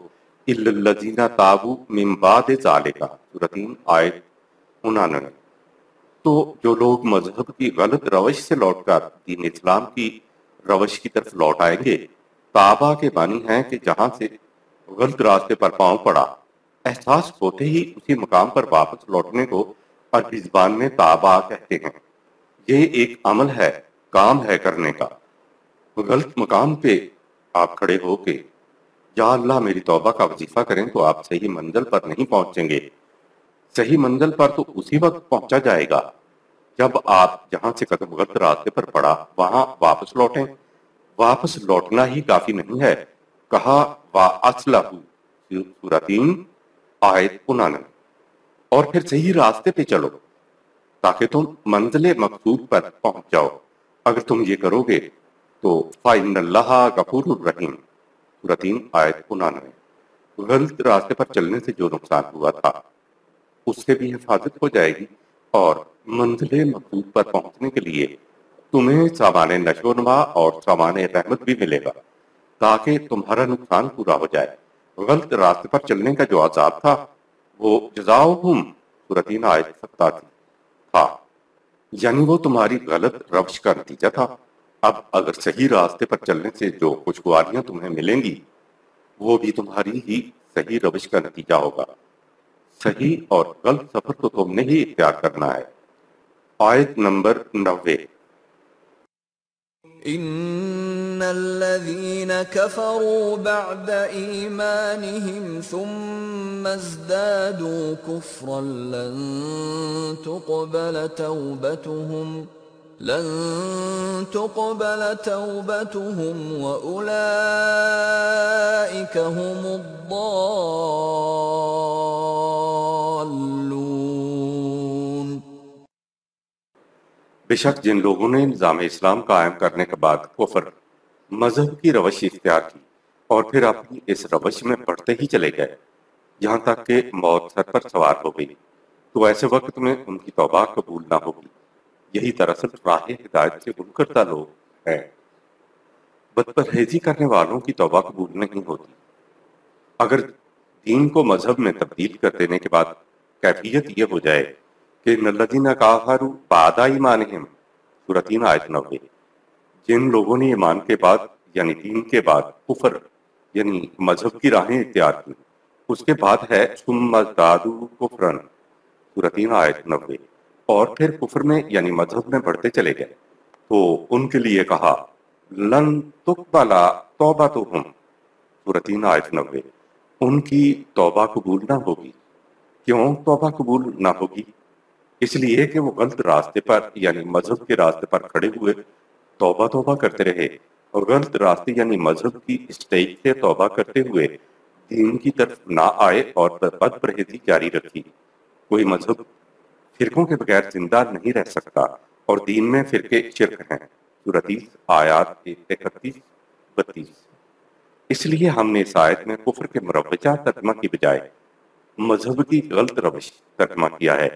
اِلَّا الَّذِينَ تَابُوا مِن بَعْدِ ذَلِكَ سورہ 3 آیت 99، تو جو لوگ مذہب کی غلط روش سے لوٹ کر دین اسلام کی روش کی طرف لوٹ آئیں گے۔ تابہ کے معنی ہیں کہ جہاں سے غلط راستے پر پاؤں پڑا، احساس ہوتے ہی اسی مقام پر واپس لوٹنے کو عربی زبان میں تابع کہتے ہیں۔ یہ ایک عمل ہے، کام ہے کرنے کا۔ غلط مقام پہ آپ کھڑے ہو کے یا اللہ میری توبہ کا وظیفہ کریں تو آپ صحیح منزل پر نہیں پہنچیں گے۔ صحیح منزل پر تو اسی وقت پہنچا جائے گا جب آپ جہاں سے قدم غلط راستے پر پڑا وہاں واپس لوٹیں۔ واپس لوٹنا ہی کافی نہیں ہے، کہا وَأَصْلَحُ سورہ 3 آیت 99، اور پھر صحیح راستے پہ چلو تاکہ تم منزل مقصود پر پہنچ جاؤ۔ اگر تم یہ کرو گے تو فَإِنَّ اللَّهَ غَفُورٌ رَحِيمٌ سورہ 3 آیت 99۔ غلط راستے پر چلنے سے جو نقصان ہوا تھا اس سے بھی حفاظت ہو جائے گی، اور منزل مقصود پر پہنچنے کے لیے تمہیں سامان نشو و نما اور سامان رحمت بھی ملے گا تاکہ تمہارا نقصان پورا ہو جائے۔ غلط راستے پر چلنے کا جو عذاب تھا وہ جزاؤہم سورہ 3 آیت 87 تھا، یعنی وہ تمہاری غلط روش کا نتیجہ تھا۔ اب اگر صحیح راستے پر چلنے سے جو خوشگواریاں تمہیں ملیں گی وہ بھی تمہاری ہی صحیح روش کا نتیجہ ہوگا۔ صحیح اور غلط سفر تو تم نے ہی اختیار کرنا ہے۔ آیت نمبر 90۔ إن الذين كفروا بعد إيمانهم ثم ازدادوا كفرا لن تقبل توبتهم وأولئك هم الضالون۔ بے شک جن لوگوں نے نظام اسلام قائم کرنے کے بعد کفر مذہب کی روش اختیار کی اور پھر اپنی اس روش میں بڑھتے ہی چلے گئے یہاں تک کہ موت سر پر سوار ہو گئی، تو ایسے وقت میں ان کی توبہ قبول نہ ہوگی۔ یہی دراصل راہ ہدایت سے منکردہ لوگ ہیں۔ بد پرہیزی کرنے والوں کی توبہ قبول نہیں ہوتی۔ اگر دین کو مذہب میں تبدیل کر دینے کے بعد کیفیت یہ ہو جائے کہ ان الذین کفروا بعد ایمانہم سورہ 3 آیت 90، جن لوگوں نے ایمان کے بعد یعنی دین کے بعد کفر یعنی مذہب کی راہیں اختیار کی، اس کے بعد ہے ثم ازدادوا کفرا سورہ 3 آیت 90، اور پھر کفر میں یعنی مذہب میں بڑھتے چلے گئے، تو ان کے لیے کہا لن تقبل توبتہم سورہ 3 آیت 90، ان کی توبہ قبول نہ ہوگی۔ کیوں توبہ قبول نہ ہوگی؟ اس لیے کہ وہ غلط راستے پر یعنی مذہب کے راستے پر کھڑے ہوئے توبہ کرتے رہے، اور غلط راستے یعنی مذہب کی اسٹیج سے توبہ کرتے ہوئے دین کی طرف نہ آئے اور بد پرہیزی جاری رکھی۔ کوئی مذہب فرقوں کے بغیر زندہ نہیں رہ سکتا، اور دین میں فرقے شرک ہیں سورہ 30 آیات 31-32۔ اس لیے ہم نے اس آیت میں کفر کے مروجہ ترجمہ کی بجائے مذہب کی غلط روش ترجمہ کیا ہے۔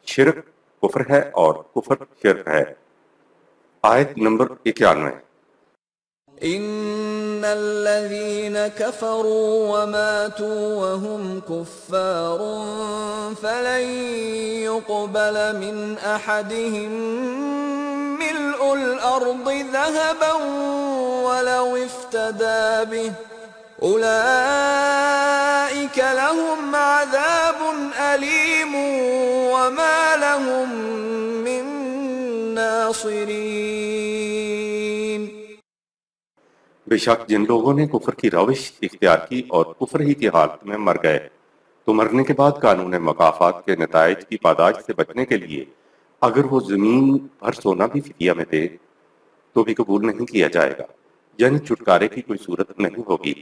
شرک کفر ہے اور کفر شرک ہے۔ آیت نمبر 91۔ إن الذين كفروا وماتوا وهم كفار فلن يقبل من أحدهم ملء الأرض ذهبا ولو افتدى به أولئك لهم عذاب أليم وما لهم من ناصرين۔ بے شک جن لوگوں نے کفر کی روش اختیار کی اور کفر ہی کی حالت میں مر گئے تو مرنے کے بعد قانون مکافات کے نتائج کی پاداش سے بچنے کے لیے اگر وہ زمین بھر سونا بھی فدیہ میں دے تو بھی قبول نہیں کیا جائے گا، یعنی چھٹکارے کی کوئی صورت نہیں ہوگی۔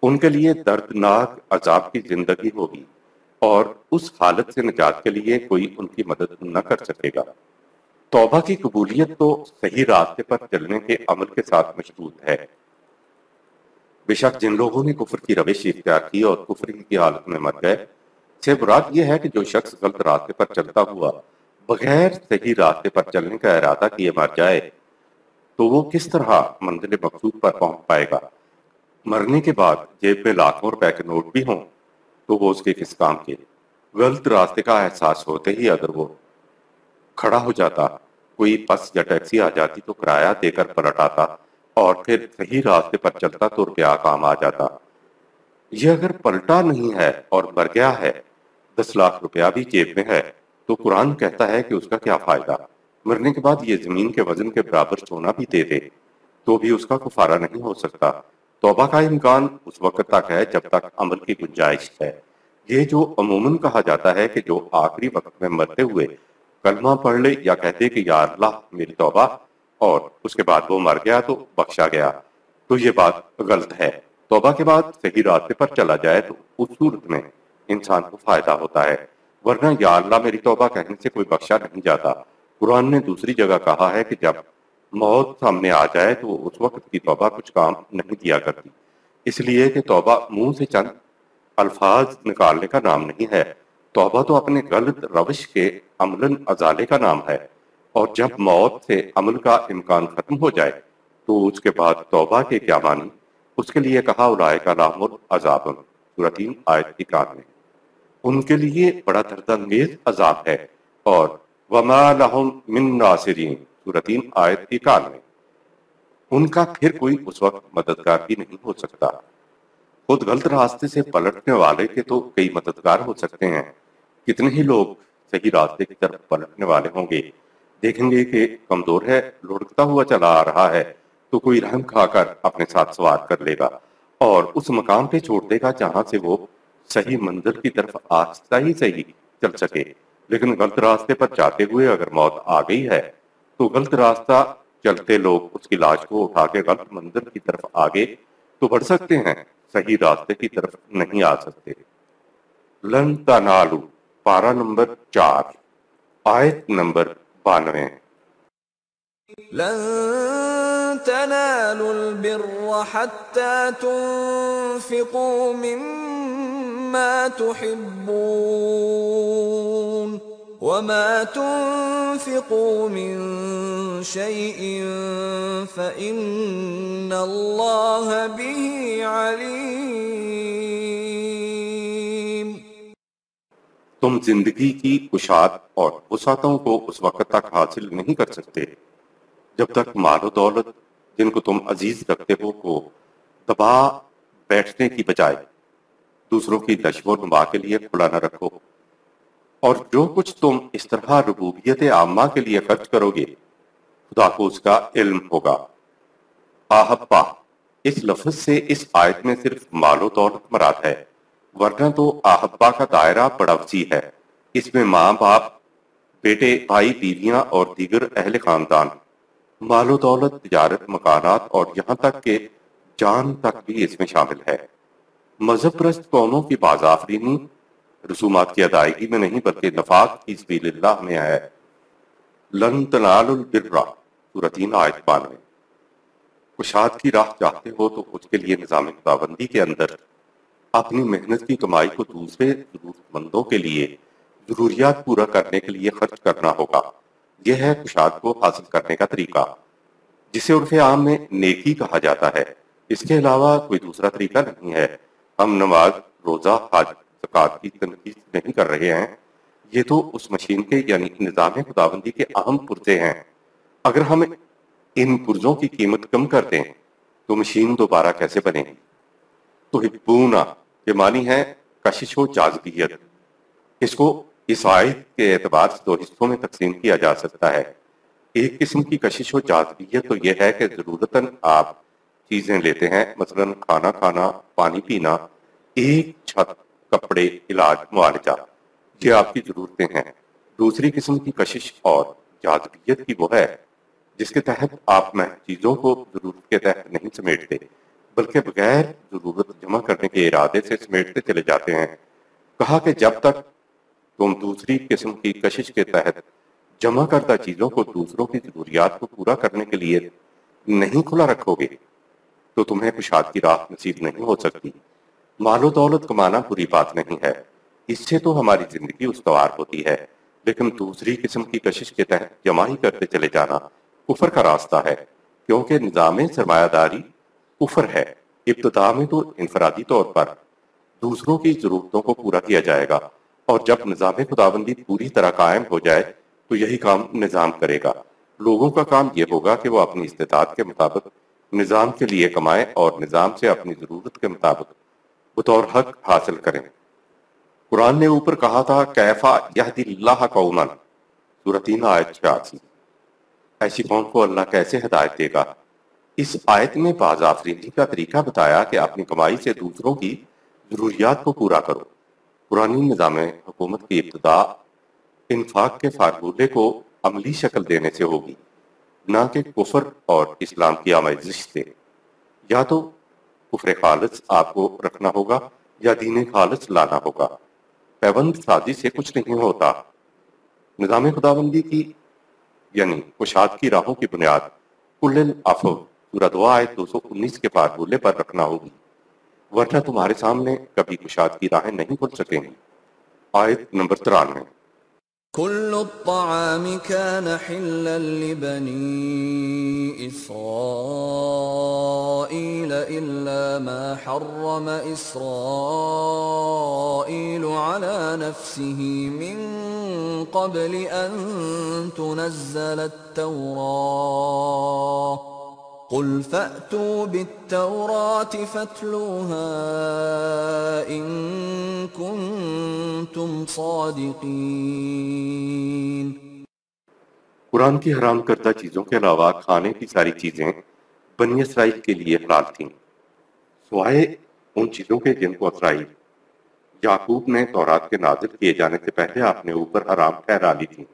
ان کے لیے دردناک عذاب کی زندگی ہوگی اور اس حالت سے نجات کے لیے کوئی ان کی مدد نہ کر سکے گا۔ توبہ کی قبولیت تو صحیح راستے پر چلنے کے عمل کے ساتھ مشروط ہے۔ بے شک جن لوگوں نے کفر کی روش اختیار کی اور کفر کی حالت میں مر گئے سے مراد یہ ہے کہ جو شخص غلط راستے پر چلتا ہوا بغیر صحیح راستے پر چلنے کا ارادہ کیے مر جائے تو وہ کس طرح منزل مقصود پر پہنچ پائے گا؟ مرنے کے بعد جیب میں لاکھوں روپے کے نوٹ بھی ہوں تو وہ اس کے کس کام کے؟ غلط راستے کا احساس ہوتے ہی اگر وہ کھڑا ہو جاتا، کوئی بس یا ٹیکسی آ جاتی تو کرایہ دے کر پلٹ آتا اور پھر صحیح راستے پر چلتا تو کیا کام آ جاتا۔ یہ اگر پلٹا نہیں ہے اور مر گیا ہے، 10 لاکھ روپیہ بھی جیب میں ہے، تو قرآن کہتا ہے کہ اس کا کیا فائدہ؟ مرنے کے بعد یہ زمین کے وزن کے برابر سونا بھی دے دے تو بھی اس کا کفارہ نہیں ہو سکتا۔ توبہ کا امکان اس وقت تک ہے جب تک عمل کی گنجائش ہے۔ یہ جو عموماً کہا جاتا ہے کہ جو آخری وقت میں مرتے ہوئے کلمہ پڑھ لے یا کہتے کہ یا اللہ میری توبہ، اور اس کے بعد وہ مر گیا تو بخشا گیا، تو یہ بات غلط ہے۔ توبہ کے بعد صحیح راستے پر چلا جائے تو اس صورت میں انسان کو فائدہ ہوتا ہے، ورنہ یا اللہ میری توبہ کہنے سے کوئی بخشا نہیں جاتا۔ قرآن نے دوسری جگہ کہا ہے کہ جب موت سامنے آ جائے تو اس وقت کی توبہ کچھ کام نہیں دیا کرتی، اس لیے کہ توبہ منہ سے چند الفاظ نکالنے کا نام نہیں ہے۔ توبہ تو اپنے غلط روش کے عملاً ازالے کا نام ہے، اور جب موت سے عمل کا امکان ختم ہو جائے تو اس کے بعد توبہ کے کیا معنی؟ اس کے لیے کہا اولئک لہم العذاب، سورۃ 3 آیت 91۔ ان کے لیے بڑا درد انگیز عذاب ہے، اور وما لہم من ناصرین، سورۃ 3 آیت 91۔ ان کا پھر کوئی اس وقت مددگار بھی نہیں ہو سکتا۔ خود غلط راستے سے پلٹنے والے کے تو کئی مددگار ہو سکتے ہیں، کتنے ہی لوگ صحیح راستے کی طرف پلٹنے والے ہوں گے، دیکھیں گے کہ کمزور ہے، لڑکتا ہوا چلا آ رہا ہے، تو کوئی رحم کھا کر اپنے ساتھ سوار کر لے گا اور اس مقام پہ چھوڑ دے گا جہاں سے وہ صحیح منزل کی طرف آہستہ ہی صحیح چل سکے۔ لیکن غلط راستے پر جاتے ہوئے اگر موت آ گئی ہے تو غلط راستہ چلتے لوگ اس کی لاش کو اٹھا کے غلط منزل کی طرف آگے تو بڑھ سکتے ہیں، صحیح راستے کی طرف نہیں آ سکتے۔ لن تنالو، پارہ نمبر 4، آیت نمبر 92۔ لن تنالوا البر حتى تنفقوا مما تحبون وما تنفقوا من شيء فإن الله به عليم۔ تم زندگی کی کشاد اور وسعتوں کو اس وقت تک حاصل نہیں کر سکتے جب تک مال و دولت جن کو تم عزیز رکھتے ہو کو دبا بیٹھنے کی بجائے دوسروں کی نشو و نما کے لیے کھلا نہ رکھو، اور جو کچھ تم اس طرح ربوبیت عامہ کے لیے خرچ کرو گے خدا کو اس کا علم ہوگا۔ آہبا، اس لفظ سے اس آیت میں صرف مال و دولت مراد ہے، ورنہ تو آہبا کا دائرہ بڑا وسیع ہے۔ اس میں ماں باپ، بیٹے، بھائی، بیویاں اور دیگر اہل خاندان، مال و دولت، تجارت، مکانات اور یہاں تک کہ جان تک بھی اس میں شامل ہے۔ مذہب پرست قوموں کی بازآفرینی رسومات کی ادائیگی میں نہیں بلکہ نفاق فی سبیل اللہ میں ہے۔ لن تنالوا البر، سورۃ 3 آیت 92۔ کشاد کی راہ چاہتے ہو تو اس کے لیے نظام خداوندی کے اندر اپنی محنت کی کمائی کو دوسرے ضرورت مندوں کے لیے ضروریات پورا کرنے کے لیے خرچ کرنا ہوگا۔ یہ ہے کشاد کو حاصل کرنے کا طریقہ، جسے عرف عام میں نیکی کہا جاتا ہے۔ اس کے علاوہ کوئی دوسرا طریقہ نہیں ہے۔ ہم نماز، روزہ، حج، زکوٰۃ کی تنقید نہیں کر رہے ہیں، یہ تو اس مشین کے یعنی نظام خداوندی کے اہم پرزے ہیں۔ اگر ہم ان پرزوں کی قیمت کم کر دیں تو مشین دوبارہ کیسے بنے گی؟ تو حبونا کے معنی ہے کشش و جاذبیت۔ اس کو اس آیت کے اعتبار سے 2 حصوں میں تقسیم کیا جا سکتا ہے۔ ایک قسم کی کشش و جاذبیت تو یہ ہے کہ ضرورتاً آپ چیزیں لیتے ہیں، مثلاً کھانا کھانا، پانی پینا، ایک چھت، کپڑے، علاج، معالجہ، یہ آپ کی ضرورتیں ہیں۔ دوسری قسم کی کشش اور جاذبیت کی وہ ہے جس کے تحت آپ محض چیزوں کو ضرورت کے تحت نہیں سمیٹتے بلکہ بغیر ضرورت جمع کرنے کے ارادے سے سمیٹتے چلے جاتے ہیں۔ کہا کہ جب تک تم دوسری قسم کی کشش کے تحت جمع کردہ چیزوں کو دوسروں کی ضروریات کو پورا کرنے کے لیے نہیں کھلا رکھو گے تو تمہیں کشاد کی راہ نصیب نہیں ہو سکتی۔ مال و دولت کمانا بری بات نہیں ہے، اس سے تو ہماری زندگی استوار ہوتی ہے، لیکن دوسری قسم کی کشش کے تحت جمع ہی کرتے چلے جانا کفر کا راستہ ہے، کیونکہ نظام سرمایہ داری کفر ہے۔ ابتدا میں تو انفرادی طور پر دوسروں کی ضرورتوں کو پورا کیا جائے گا، اور جب نظام خداوندی پوری طرح قائم ہو جائے تو یہی کام نظام کرے گا۔ لوگوں کا کام یہ ہوگا کہ وہ اپنی استطاعت کے مطابق نظام کے لیے کمائیں اور نظام سے اپنی ضرورت کے مطابق بطور حق حاصل کریں۔ قرآن نے اوپر کہا تھا کیفا یہدی اللہ قوما، سورہ 3 آیت 86۔ ایسی قوم کو اللہ کیسے ہدایت دے گا؟ اس آیت میں باز آفریدی کا طریقہ بتایا کہ اپنی کمائی سے دوسروں کی ضروریات کو پورا کرو۔ پرانی نظام حکومت کی ابتدا انفاق کے فارمولے کو عملی شکل دینے سے ہوگی، نہ کہ کفر اور اسلام کی آمیزش سے۔ یا تو کفر خالص آپ کو رکھنا ہوگا یا دین خالص لانا ہوگا۔ پیوند سازی سے کچھ نہیں ہوتا۔ نظام خداوندی کی یعنی کشاد کی راہوں کی بنیاد کل العفو سورہ 2 آیت 219 کے فارمولے پر رکھنا ہوگی، ورنہ تمہارے سامنے کبھی کشاد کی راہیں نہیں کھل سکیں گی۔ آیت نمبر 93۔ كل الطعام كان حلا لبني إسرائيل إلا ما حرم إسرائيل على نفسه من قبل أن تنزل التوراة قل فأتوا بالتوراة فاتلوها إن كنتم صادقين۔ قرآن کی حرام کردہ چیزوں کے علاوہ کھانے کی ساری چیزیں بنی اسرائیل کے لیے حلال تھیں، سوائے ان چیزوں کے جن کو اسرائیل یعقوب نے تورات کے نازل کیے جانے سے پہلے اپنے اوپر حرام ٹھہرا لی تھی۔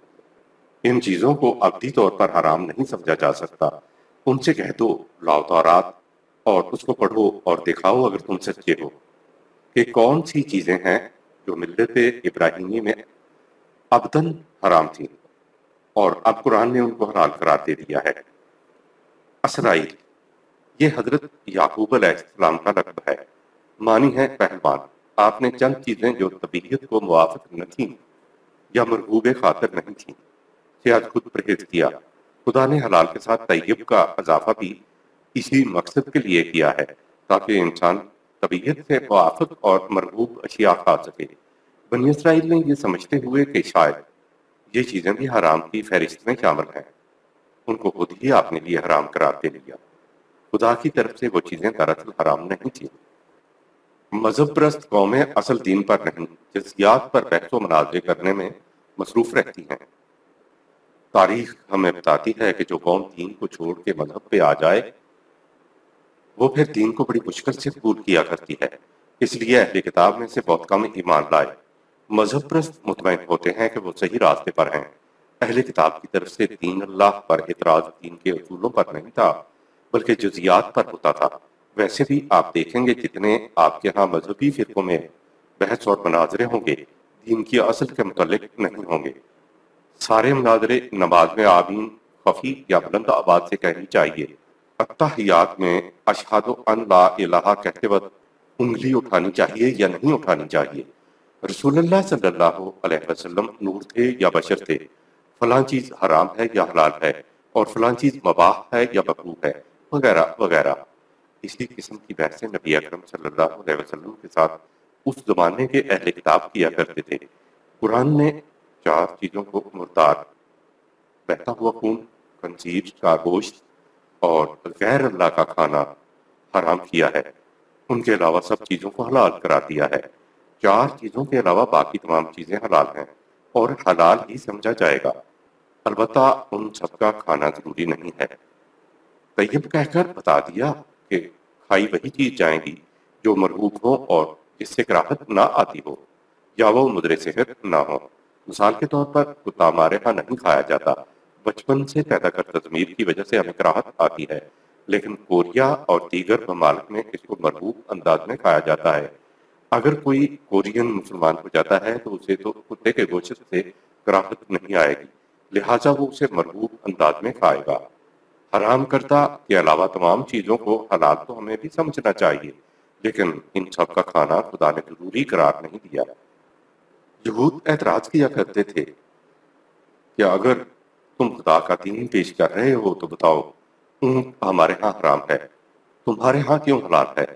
ان چیزوں کو ابدی طور پر حرام نہیں سمجھا جا سکتا۔ ان سے کہہ دو لاؤ تورات اور اس کو پڑھو اور دکھاؤ اگر تم سچے ہو کہ کون سی چیزیں ہیں جو ملت ابراہیمی میں ابداً حرام تھیں اور اب قرآن نے ان کو حلال قرار دے دیا ہے۔ اسرائیل یہ حضرت یعقوب علیہ السلام کا لقب ہے، معنی ہے پہلوان۔ آپ نے چند چیزیں جو طبیعت کو موافق نہ تھیں یا مرغوب خاطر نہیں تھیں سے آج خود پرہیز کیا۔ خدا نے حلال کے ساتھ طیب کا اضافہ بھی اسی مقصد کے لیے کیا ہے تاکہ انسان طبیعت سے موافق اور مرغوب اشیاء کھا سکے۔ بنی اسرائیل نے یہ سمجھتے ہوئے کہ شاید یہ چیزیں بھی حرام کی فہرست میں شامل ہیں، ان کو خود ہی آپ نے لیے حرام قرار دے لیا۔ خدا کی طرف سے وہ چیزیں دراصل حرام نہیں تھیں۔ مذہب پرست قومیں اصل دین پر نہیں، جزیات پر بحث و مناظرے کرنے میں مصروف رہتی ہیں۔ تاریخ ہمیں بتاتی ہے کہ جو قوم دین کو چھوڑ کے مذہب پہ آ جائے وہ پھر دین کو بڑی مشکل سے قبول کیا کرتی ہے۔ اس لیے اہل کتاب میں سے بہت کم ایمان لائے۔ مذہب پرست مطمئن ہوتے ہیں کہ وہ صحیح راستے پر ہیں۔ اہل کتاب کی طرف سے دین اللہ پر اعتراض دین کے اصولوں پر نہیں تھا بلکہ جزیات پر ہوتا تھا۔ ویسے بھی آپ دیکھیں گے جتنے آپ کے ہاں مذہبی فرقوں میں بحث اور مناظرے ہوں گے دین کی اصل کے متعلق نہیں ہوں گے۔ سارے مناظرے نماز میں آمین خفی یا بلند آواز سے کہنی چاہیے۔ التحیات میں اشہد ان لا الہ کہتے وقت انگلی اٹھانی چاہیے یا نہیں اٹھانی چاہیے؟ رسول اللہ صلی اللہ علیہ وسلم نور تھے یا بشر تھے؟ فلاں چیز حرام ہے یا حلال ہے اور فلاں چیز مباح ہے یا مکروہ ہے، وغیرہ وغیرہ۔ اسی قسم کی بحثیں نبی اکرم صلی اللہ علیہ وسلم کے ساتھ اس زمانے کے اہل کتاب کیا کرتے تھے۔ قرآن نے 4 چیزوں کو مردار، بہتا ہوا خون، خنزیر کا گوشت اور غیر اللہ کا کھانا حرام کیا ہے۔ ان کے علاوہ سب چیزوں کو حلال قرار دیا ہے۔ 4 چیزوں کے علاوہ باقی تمام چیزیں حلال ہیں اور حلال ہی سمجھا جائے گا، البتہ ان سب کا کھانا ضروری نہیں ہے۔ طیب کہہ کر بتا دیا کہ کھائی وہی چیز جائیں گی جو مرغوب ہو اور جس سے کراہت نہ آتی ہو یا وہ مضر صحت نہ ہو۔ مثال کے طور پر کتا ہمارے ہاں نہیں کھایا جاتا، بچپن سے پیدا کرتا ضمیر کی وجہ سے ہمیں کراہت آتی ہے، لیکن کوریا اور دیگر ممالک میں اس کو مرغوب انداز میں کھایا جاتا ہے۔ اگر کوئی کورین مسلمان ہو جاتا ہے تو اسے تو کتے کے گوشت سے کراہت نہیں آئے گی، لہٰذا وہ اسے مرغوب انداز میں کھائے گا۔ حرام کردہ کے علاوہ تمام چیزوں کو حلال تو ہمیں بھی سمجھنا چاہیے، لیکن ان سب کا کھانا خدا نے ضروری قرار نہیں دیا۔ یہود اعتراض کیا کرتے تھے کہ اگر تم خدا کا دین پیش کر رہے ہو تو بتاؤ اونٹ ہمارے ہاں حرام ہے، تمہارے ہاں کیوں حلال ہے؟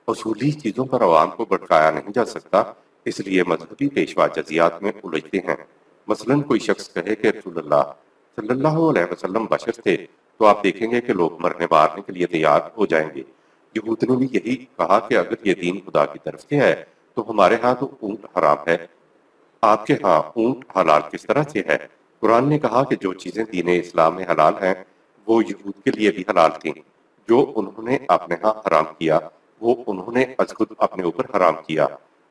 اصولی چیزوں پر عوام کو بھٹکایا نہیں جا سکتا، اس لیے مذہبی پیشوا جزیات میں الجھتے ہیں۔ مثلاً کوئی شخص کہے کہ رسول اللہ صلی اللہ علیہ وسلم بشر تھے تو آپ دیکھیں گے کہ لوگ مرنے مارنے کے لیے تیار ہو جائیں گے، یہود نے بھی یہی کہا کہ اگر یہ دین خدا کی طرف سے ہے تو ہمارے ہاں تو اونٹ حرام ہے، آپ کے ہاں اونٹ حلال کس طرح سے ہے؟ قرآن نے کہا کہ جو چیزیں دین اسلام میں حلال ہیں وہ یہود کے لیے بھی حلال تھیں، جو انہوں نے اپنے ہاں حرام کیا وہ انہوں نے از خود اپنے اوپر حرام کیا۔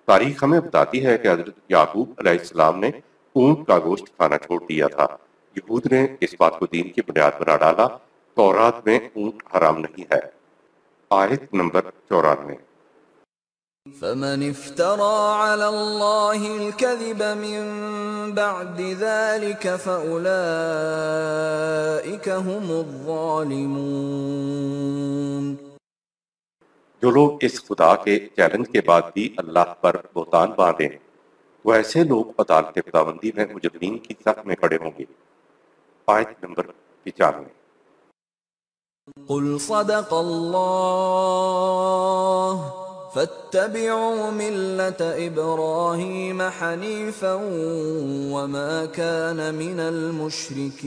تاریخ ہمیں بتاتی ہے کہ حضرت یعقوب علیہ السلام نے اونٹ کا گوشت کھانا چھوڑ دیا تھا۔ یہود نے اس بات کو دین کی بنیاد بنا ڈالا۔ تورات میں اونٹ حرام نہیں ہے۔ آیت نمبر 94۔ فمن افترى على الله الكذب من بعد ذلك فأولئك هم الظالمون۔ جو لوگ اس خدا کے چیلنج کے بعد بھی اللہ پر بہتان باندھیں وہ ایسے لوگ عدالت خداوندی میں مجرمین کی صف میں کھڑے ہوں گے۔ آیت نمبر 95۔ قل صدق الله فاتبعوا ملة إبراهيم حنيفا وما كان من المشركين۔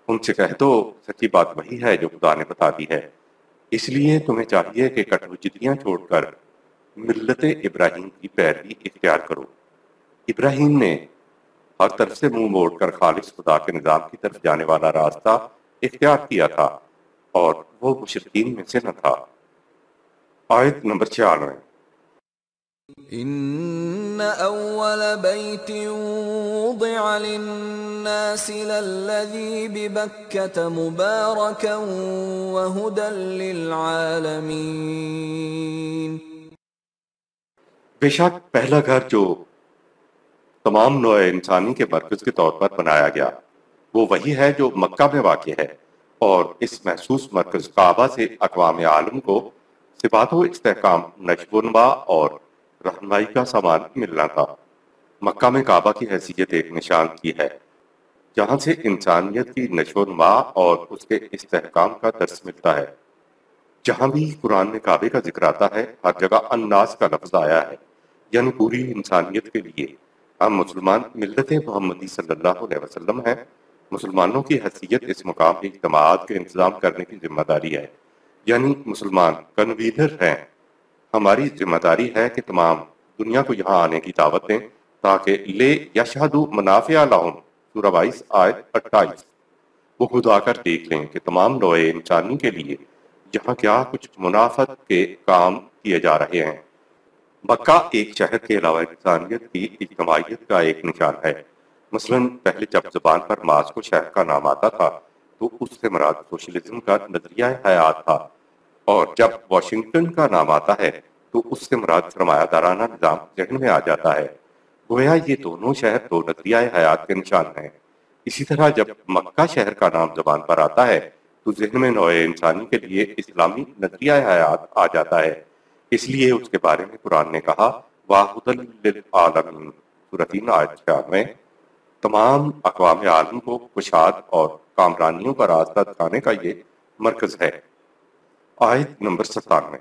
ان سے کہہ دو سچی بات وہی ہے جو خدا نے بتا دی ہے، اس لیے تمہیں چاہیے کہ کٹوجتیاں چھوڑ کر ملت ابراہیم کی پیروی اختیار کرو۔ ابراہیم نے ہر طرف سے منہ موڑ کر خالص خدا کے نظام کی طرف جانے والا راستہ اختیار کیا تھا اور وہ مشرکین میں سے نہ تھا۔ آیت نمبر 96۔ إن أول بيت وضع للناس للذي ببكة مباركا وهدى للعالمين۔ بے شک پہلا گھر جو تمام نوع انسانی کے مرکز کے طور پر بنایا گیا وہ وہی ہے جو مکہ میں واقع ہے، اور اس محسوس مرکز کعبہ سے اقوام عالم کو صفات و استحکام، نشو و نما اور رہنمائی کا سامان ملنا تھا۔ مکہ میں کعبہ کی حیثیت ایک نشان کی ہے جہاں سے انسانیت کی نشو و نما اور اس کے استحکام کا درس ملتا ہے۔ جہاں بھی قرآن میں کعبے کا ذکر آتا ہے ہر جگہ الناس کا لفظ آیا ہے، یعنی پوری انسانیت کے لیے۔ ہم مسلمان ملت محمدی صلی اللہ علیہ وسلم ہیں۔ مسلمانوں کی حیثیت اس مقام کے اجتماعات کے انتظام کرنے کی ذمہ داری ہے، یعنی مسلمان کنوینر ہیں۔ ہماری ذمہ داری ہے کہ تمام دنیا کو یہاں آنے کی دعوت دیں تاکہ لے یشہدوا منافع لہم، سورہ 22 آیت 28۔ وہ خود آ کر دیکھ لیں کہ تمام نوع انسانی کے لیے یہاں کیا کچھ منافعت کے کام کیے جا رہے ہیں۔ مکہ ایک شہر کے علاوہ انسانیت کی اجتماعیت کا ایک نشان ہے۔ مثلا پہلے جب زبان پر ماسکو شہر کا نام آتا تھا تو اس سے مراد سوشلزم کا نظریہ حیات تھا، اور جب واشنگٹن کا نام آتا ہے تو اس سے مراد سرمایہ دارانہ نظام ذہن میں آ جاتا ہے۔ گویا یہ دونوں شہر دو نظریہ حیات کے نشان ہیں۔ اسی طرح جب مکہ شہر کا نام زبان پر آتا ہے تو ذہن میں نوع انسانی کے لیے اسلامی نظریہ حیات آ جاتا ہے، اس لیے اس کے بارے میں قرآن نے کہا وَهُدًى لِّلْعَالَمِينَ، سورہ 3 آیت 96۔ تمام اقوام عالم کو کشاد اور کامرانیوں کا راستہ دکھانے کا یہ مرکز ہے۔ آیت نمبر 97۔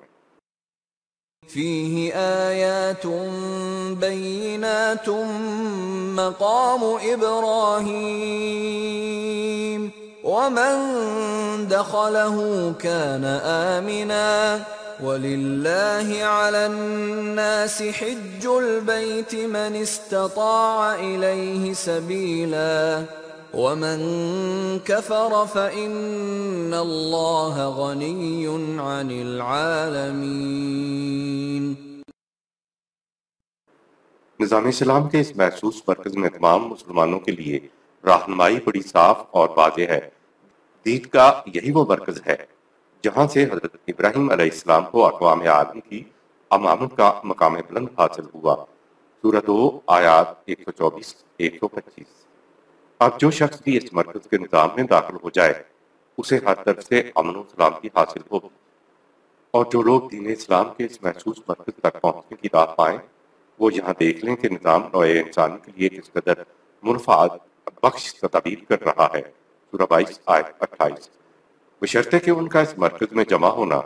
فيه آيات بينات مقام إبراهيم ومن دخله كان آمنا ولله على الناس حج البيت من استطاع إليه سبيلا ومن كفر فإن الله غني عن العالمين۔ نظام اسلام کے اس محسوس مرکز میں تمام مسلمانوں کے لیے رہنمائی بڑی صاف اور واضح ہے۔ دین کا یہی وہ مرکز ہے جہاں سے حضرت ابراہیم علیہ السلام کو اقوام عالم کی امامت کا مقام بلند حاصل ہوا۔ سورہ 2 آیات 124-125۔ اب جو شخص بھی اس مرکز کے نظام میں داخل ہو جائے اسے ہر طرف سے امن و سلامتی حاصل ہوگی، اور جو لوگ دین اسلام کے اس محسوس مرکز تک پہنچنے کی راہ پائیں وہ یہاں دیکھ لیں کہ نظام نوع انسانی کے لیے کس قدر منفعت بخش تدابیر کر رہا ہے۔ سورہ 22 آیت 28۔ بشرطے کہ ان کا اس مرکز میں جمع ہونا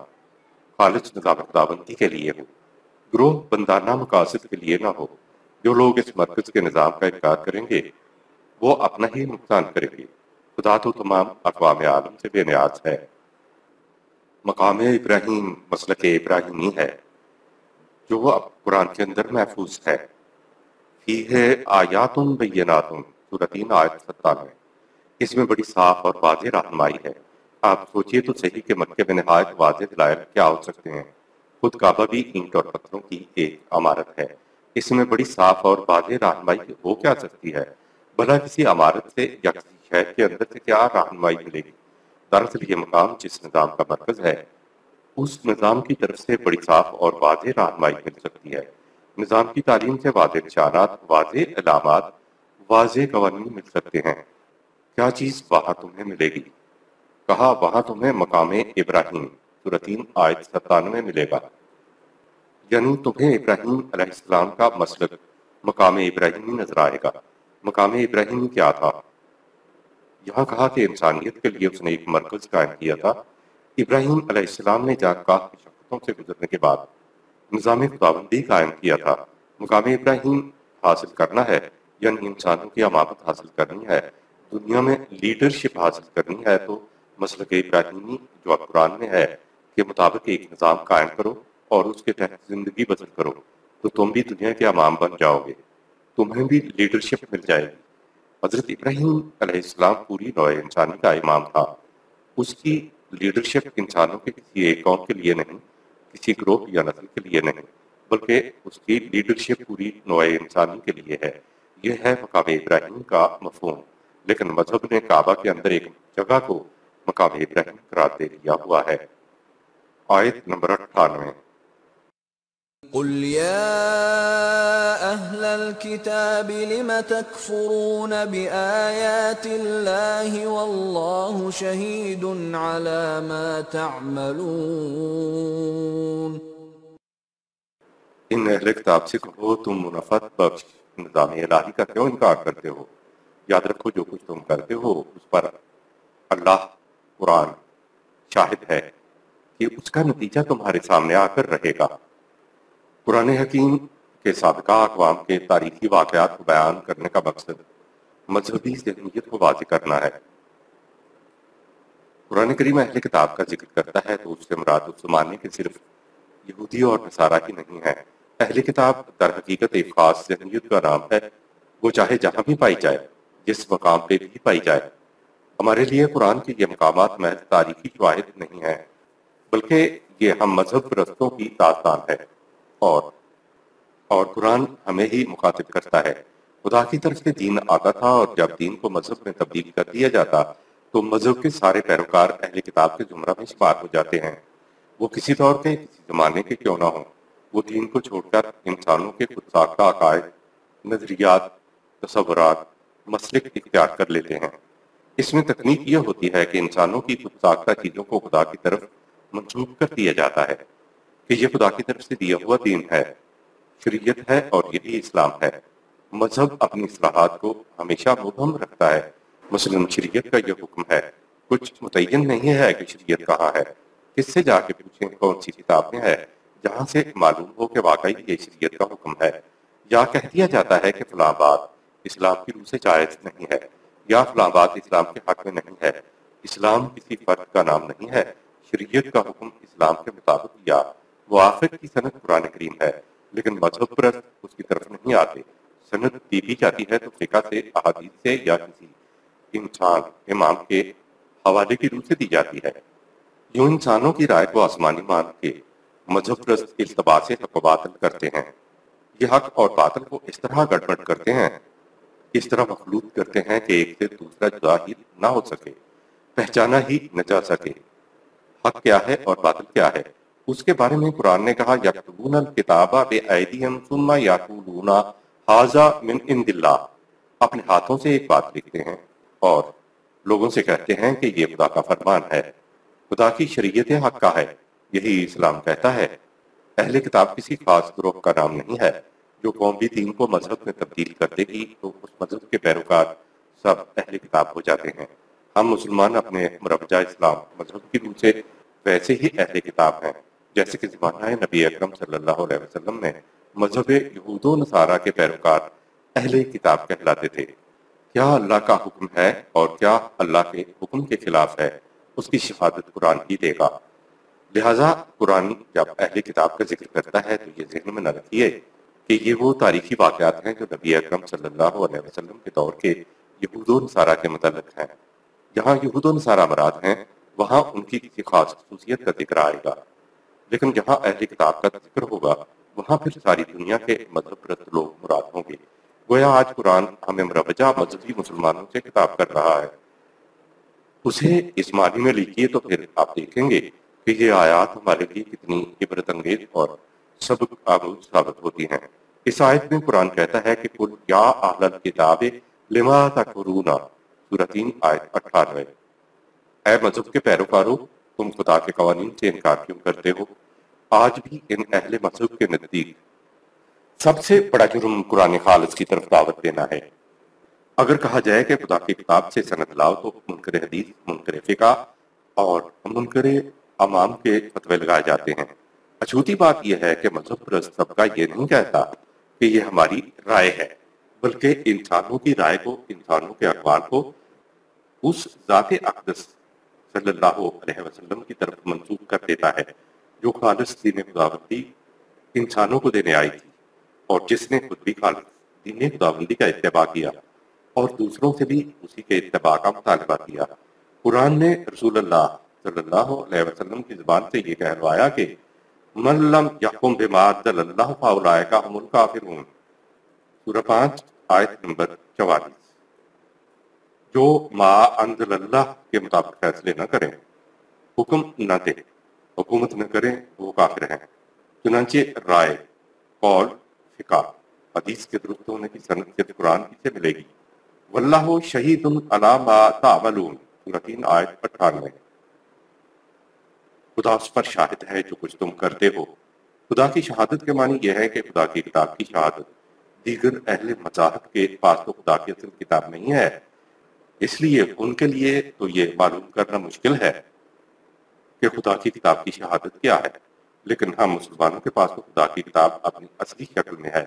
خالص نظام خداوندی کے لیے ہو، گروہ بندانہ مقاصد کے لیے نہ ہو۔ جو لوگ اس مرکز کے نظام کا انکار کریں گے وہ اپنا ہی نقصان کریں گے۔ خدا تو تمام اقوام عالم سے بے نیاز ہے۔ مقام ابراہیم مسلک ابراہیمی ہے جو اب قرآن کے اندر محفوظ ہے۔ فی ہے آیات بینات، سورہ 3 آیت 97۔ اس میں بڑی صاف اور واضح رہنمائی ہے۔ آپ سوچئے تو صحیح کہ مکے میں نہایت واضح دلائل کیا ہو سکتے ہیں۔ خود کعبہ بھی اینٹ اور پتھروں کی ایک عمارت ہے، اس میں بڑی صاف اور واضح رہنمائی ہو کیا سکتی ہے؟ بھلا کسی عمارت سے یا کسی شہر کے اندر سے کیا رہنمائی ملے گی؟ دراصل یہ مقام جس نظام کا مرکز ہے اس نظام کی طرف سے بڑی صاف اور واضح رہنمائی مل سکتی ہے۔ نظام کی تعلیم سے واضح نشانات، واضح علامات، واضح قوانین مل سکتے ہیں۔ کیا چیز وہاں تمہیں ملے گی؟ کہا وہاں تمہیں مقام ابراہیم سورہ 3 آیت 97 ملے گا، یعنی تمہیں ابراہیم علیہ السلام کا مسلک مقام ابراہیمی نظر آئے گا۔ مقام ابراہیمی کیا تھا؟ یہاں کہا کہ انسانیت کے لیے اس نے ایک مرکز قائم کیا تھا۔ ابراہیم علیہ السلام نے جا کا مشقتوں سے گزرنے کے بعد نظام خداوندی قائم کیا تھا۔ مقام ابراہیم حاصل کرنا ہے یعنی انسانوں کی امامت حاصل کرنی ہے، دنیا میں لیڈرشپ حاصل کرنی ہے تو مسلک ابراہیمی جو اب قرآن میں ہے کے مطابق ایک نظام قائم کرو اور اس کے تحت زندگی بسر کرو تو تم بھی دنیا کے امام بن جاؤ گے، تمہیں بھی لیڈرشپ مل جائے گی۔ حضرت ابراہیم علیہ السلام پوری نوع انسانی کا امام تھا۔ اس کی لیڈرشپ انسانوں کے کسی ایک قوم کے لیے نہیں، کسی گروہ یا نسل کے لیے نہیں، بلکہ اس کی لیڈرشپ پوری نوع انسانی کے لیے ہے۔ یہ ہے مقام ابراہیم کا مفہوم، لیکن مذہب نے کعبہ کے اندر ایک جگہ کو مقام ابراہیم قرار دے دیا ہوا ہے۔ آیت نمبر 98۔ قل يا أهل الكتاب لم تكفرون بآيات الله والله شهيد على ما تعملون۔ ان اہل کتاب سے کہو تم منافقت بخش نظام الہی کا کیوں انکار کرتے ہو؟ یاد رکھو جو کچھ تم کرتے ہو اس پر اللہ قرآن شاہد ہے کہ اس کا نتیجہ تمہارے سامنے آ کر رہے گا۔ قرآن حکیم کے سابقہ اقوام کے تاریخی واقعات کو بیان کرنے کا مقصد مذہبی ذہنیت کو واضح کرنا ہے۔ قرآن کریم اہل کتاب کا ذکر کرتا ہے تو اس سے مراد اس زمانے کے صرف یہودی اور نصارہ ہی نہیں ہے۔ اہل کتاب در حقیقت ایک خاص ذہنیت کا نام ہے، وہ چاہے جہاں بھی پائی جائے، جس مقام پہ بھی پائی جائے۔ ہمارے لیے قرآن کے یہ مقامات محض تاریخی شواہد نہیں ہیں، بلکہ یہ ہم مذہب پرستوں کی داستان ہے اور قرآن ہمیں ہی مخاطب کرتا ہے۔ خدا کی طرف سے دین آتا تھا اور جب دین کو مذہب میں تبدیل کر دیا جاتا تو مذہب کے سارے پیروکار اہل کتاب کے زمرہ میں شمار ہو جاتے ہیں، وہ کسی دور کے کسی زمانے کے کیوں نہ ہوں۔ وہ دین کو چھوڑ کر انسانوں کے خود ساختہ عقائد، نظریات، تصورات، مسلک اختیار کر لیتے ہیں۔ اس میں تکنیک یہ ہوتی ہے کہ انسانوں کی خود ساختہ چیزوں کو خدا کی طرف منسوب کر دیا جاتا ہے کہ یہ خدا کی طرف سے دیا ہوا دین ہے، شریعت ہے اور یہی اسلام ہے۔ مذہب اپنی اصلاحات کو ہمیشہ مبہم رکھتا ہے۔ مثلا شریعت کا یہ حکم ہے، کچھ متعین نہیں ہے کہ شریعت کہاں ہے، کس سے جا کے پوچھیں کون سی کتاب میں ہے جہاں سے معلوم ہو کہ واقعی یہ شریعت کا حکم ہے۔ یا کہہ دیا جاتا ہے کہ فلاں بات اسلام کی روح سے جائز نہیں ہے، یا فلاں بات اسلام کے حق میں نہیں ہے۔ اسلام کسی فرد کا نام نہیں ہے، شریعت کا حکم اسلام کے مطابق یا موافق کی سند قرآن کریم ہے، لیکن مذہب پرست اس کی طرف نہیں آتے۔ سند دی بھی جاتی ہے تو فقہ سے، احادیث سے یا کسی انسان امام کے حوالے کی روح سے دی جاتی ہے۔ یوں انسانوں کی رائے کو آسمانی مان کے مذہب پرست التباس حق و باطل کرتے ہیں۔ یہ حق اور باطل کو اس طرح گڑبڑ کرتے ہیں، اس طرح مخلوط کرتے ہیں کہ ایک سے دوسرا جدا ہی نہ ہو سکے، پہچانا ہی نہ جا سکے۔ حق کیا ہے اور باطل کیا ہے، اس کے بارے میں قرآن نے کہا یکتبون الکتاب بأیدیہم ثم یقولون ھذا من عند اللہ، اپنے ہاتھوں سے ایک بات لکھتے ہیں اور لوگوں سے کہتے ہیں کہ یہ خدا کا فرمان ہے، خدا کی شریعت حق کا ہے، یہی اسلام کہتا ہے۔ اہل کتاب کسی خاص گروہ کا نام نہیں ہے۔ جو قوم بھی دین کو مذہب میں تبدیل کر دے گی تو اس مذہب کے پیروکار سب اہل کتاب ہو جاتے ہیں۔ ہم مسلمان اپنے مروجہ اسلام مذہب کی روح سے ویسے ہی اہل کتاب ہیں جیسے کہ زمانہ نبی اکرم صلی اللہ علیہ وسلم میں مذہب یہود و نصارہ کے پیروکار اہل کتاب کہلاتے تھے۔ کیا اللہ کا حکم ہے اور کیا اللہ کے حکم کے خلاف ہے، اس کی شہادت قرآن ہی دے گا۔ لہٰذا قرآن جب اہل کتاب کا ذکر کرتا ہے تو یہ ذہن میں نہ رکھیے کہ یہ وہ تاریخی واقعات ہیں جو نبی اکرم صلی اللہ علیہ وسلم کے دور کے یہود و نصارہ کے متعلق ہیں۔ جہاں یہود و نصارہ مراد ہیں وہاں ان کی کسی خاص خصوصیت کا ذکر آئے گا، لیکن جہاں اہل کتاب کا ذکر ہوگا وہاں پھر ساری دنیا کے مذہب پرست لوگ مراد ہوں گے۔ گویا آج قرآن ہمیں مروجہ مذہبی مسلمانوں سے خطاب کر رہا ہے۔ اسے اس معنی میں لکھیے تو پھر آپ دیکھیں گے کہ یہ آیات ہمارے لیے کتنی عبرت انگیز اور سبق آموز ثابت ہوتی ہیں۔ اس آیت میں قرآن کہتا ہے کہ قل یا اہل الکتاب لما تکفرون، سورہ 3 آیت 98۔ اے مذہب کے پیروکارو، تم خدا کے قوانین سے انکار کیوں کرتے ہو؟ آج بھی ان اہل مذہب کے نزدیک سب سے بڑا جرم قرآن خالص کی طرف دعوت دینا ہے۔ اگر کہا جائے کہ خدا کی کتاب سے سند لاؤ تو منکر حدیث، منکر فقہ اور منکر امام کے فتوے لگائے جاتے ہیں۔ اچھوتی بات یہ ہے کہ مذہب پرست طبقہ یہ نہیں کہتا کہ یہ ہماری رائے ہے، بلکہ انسانوں کی رائے کو، انسانوں کے اقوال کو اس ذات اقدس صلی اللہ علیہ وسلم کی طرف منسوب کر دیتا ہے جو خالص دین خداوندی انسانوں کو دینے آئی تھی، اور جس نے خود بھی خالص دین خداوندی کا اتباع کیا اور دوسروں سے بھی اسی کے اتباع کا مطالبہ کیا۔ قرآن نے رسول اللہ صلی اللہ علیہ وسلم کی زبان سے یہ کہلوایا کہ من لم یحکم بما انزل اللہ فاولئک ھم الکافرون، سورہ 5 آیت نمبر 44۔ جو ما انزل اللہ کے مطابق فیصلے نہ کریں، حکم نہ دیں، حکومت نہ کریں، وہ کافر ہیں۔ چنانچہ رائے، قول، فقہ، حدیث کے درست ہونے کی سند صرف قرآن ہی سے ملے گی۔ واللہ شہید علی ما تعملون، سورہ 3 آیت 98۔ خدا اس پر شاہد ہے جو کچھ تم کرتے ہو۔ خدا کی شہادت کے معنی یہ ہے کہ خدا کی کتاب کی شہادت دیگر اہل مذاہب کے پاس تو خدا کی اصل کتاب نہیں ہے، اس لیے ان کے لیے تو یہ معلوم کرنا مشکل ہے کہ خدا کی کتاب کی شہادت کیا ہے، لیکن ہم مسلمانوں کے پاس تو خدا کی کتاب اپنی اصلی شکل میں ہے۔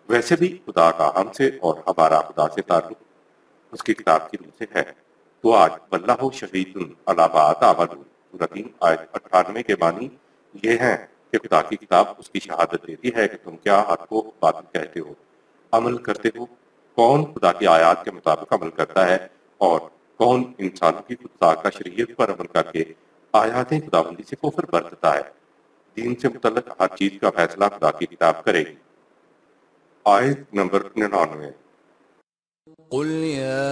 ویسے بھی خدا کا ہم سے اور ہمارا خدا سے تعلق اس کی کتاب کی روح سے ہے۔ تو آج واللہ شہید علی ما تعملون، سورہ 3 آیت 98 کے معنی یہ ہیں کہ خدا کی کتاب اس کی شہادت دیتی ہے کہ تم کیا حق کو باطل کہتے ہو، عمل کرتے ہو۔ کون خدا کی آیات کے مطابق عمل کرتا ہے اور کون انسانوں کی خود ساختہ شریعت پر عمل کر کے آیات خداوندی سے کفر برتتا ہے۔ دین سے متعلق ہر چیز کا فیصلہ خدا کی کتاب کرے گی۔ آیت نمبر 99۔ قل يا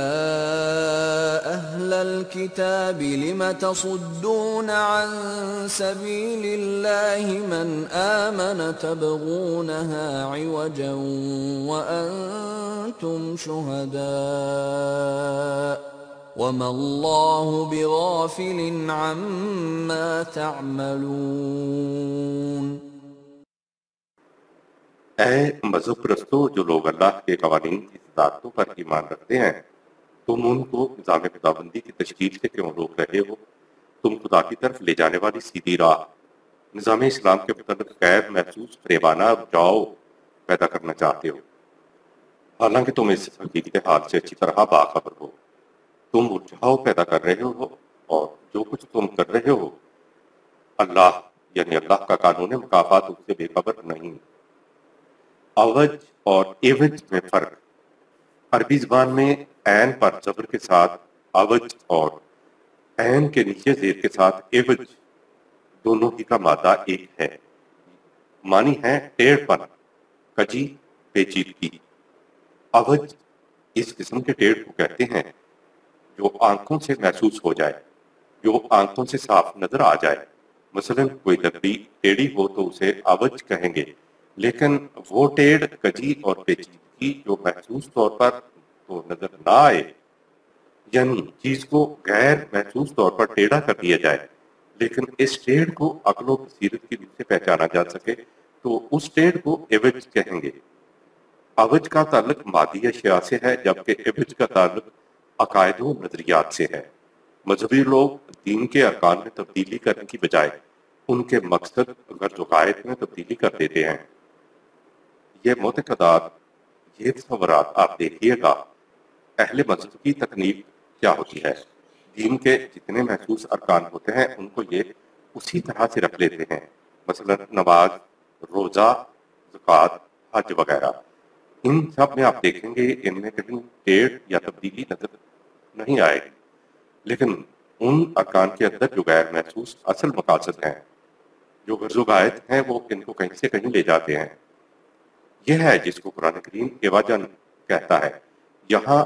أهل الكتاب لم تصدون عن سبيل الله من آمن تبغونها عوجا وأنتم شهداء وما الله بغافل عما تعملون۔ اے مذہب پرستو جو لوگ اللہ کے قوانین کی صداقتوں پر ایمان رکھتے ہیں، تم ان کو نظام خداوندی کی تشکیل سے کیوں روک رہے ہو؟ تم خدا کی طرف لے جانے والی سیدھی راہ، نظام اسلام کے متعلق غیر محسوس فریبانہ رجاؤ پیدا کرنا چاہتے ہو، حالانکہ تم اس حقیقت حال سے اچھی طرح باخبر ہو۔ تم رجاؤ پیدا کر رہے ہو اور جو کچھ تم کر رہے ہو اللہ یعنی اللہ کا قانون مکافات اس سے بے خبر نہیں۔ عوج اور عوج میں فرق۔ عربی زبان میں عین پر زبر کے ساتھ عوج اور عین کے نیچے زیر کے ساتھ عوج، دونوں ہی کا مادہ ایک ہے۔ معنی ہے ٹیڑھ پن، کجی، پیچیدگی۔ عوج اس قسم کے ٹیڑھ کو کہتے ہیں جو آنکھوں سے محسوس ہو جائے، جو آنکھوں سے صاف نظر آ جائے۔ مثلا کوئی لکڑی ٹیڑھی ہو تو اسے عوج کہیں گے، لیکن وہ ٹیڑھ، کجی اور پیچیدگی جو محسوس طور پر تو نظر نہ آئے، یعنی چیز کو غیر محسوس طور پر ٹیڑھا کر دیا جائے لیکن اس ٹیڑھ کو عقل و بصیرت کی روح سے پہچانا جا سکے تو اس ٹیڑھ کو عوج کہیں گے۔ عوج کا تعلق مادی اشیاء سے ہے جبکہ عوج کا تعلق عقائد و نظریات سے ہے۔ مذہبی لوگ دین کے ارکان میں تبدیلی کرنے کی بجائے ان کے مقصد غرض و قائد میں تبدیلی کر دیتے ہیں۔ یہ معتقدات، یہ تصورات آپ دیکھیے گا اہل مذہب کی تکنیک کیا ہوتی ہے؟ دین کے جتنے محسوس ارکان ہوتے ہیں ان کو یہ اسی طرح سے رکھ لیتے ہیں، مثلا نماز، روزہ، زکوٰۃ، حج وغیرہ۔ ان سب میں آپ دیکھیں گے ان میں کہیں ٹیڑھ یا تبدیلی نظر نہیں آئے گی، لیکن ان ارکان کے اندر جو غیر محسوس اصل مقاصد ہیں، جو غرض و غایت ہیں، وہ ان کو کہیں سے کہیں لے جاتے ہیں۔ یہ ہے جس کو قرآن کریم ایواجن کہتا ہے۔ یہاں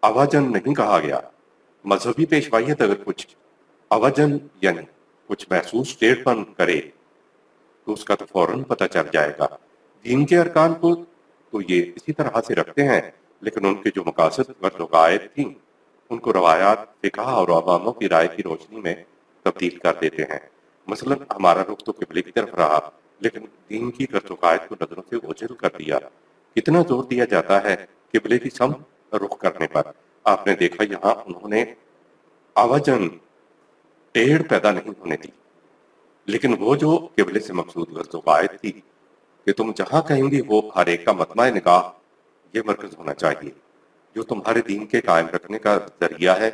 اواجن نہیں کہا گیا۔ مذہبی پیشوائیت اگر کچھ اواجن یعنی کچھ محسوس ٹیڑھ پن کرے تو اس کا تو فوراً پتہ چل جائے گا۔ دین کے ارکان کو تو یہ اسی طرح سے رکھتے ہیں، لیکن ان کے جو مقاصد غرض و غائب تھیں ان کو روایات، فقہ اور عواموں کی رائے کی روشنی میں تبدیل کر دیتے ہیں۔ مثلا ہمارا رخ تو قبلے کی طرف رہا، لیکن دین کی غرض و غائب کو نظروں سے اوجھل کر دیا۔ کتنا زور دیا جاتا ہے قبلے کی سمت رخ کرنے پر۔ آپ نے دیکھا یہاں انہوں نے آواجن ٹیڑھ پیدا نہیں ہونے دی، لیکن وہ جو قبلے سے مقصود غرض و غائب تھی کہ تم جہاں کہیں گی وہ ہر ایک کا مطمع نگاہ یہ مرکز ہونا چاہیے جو تمہارے دین کے قائم رکھنے کا ذریعہ ہے،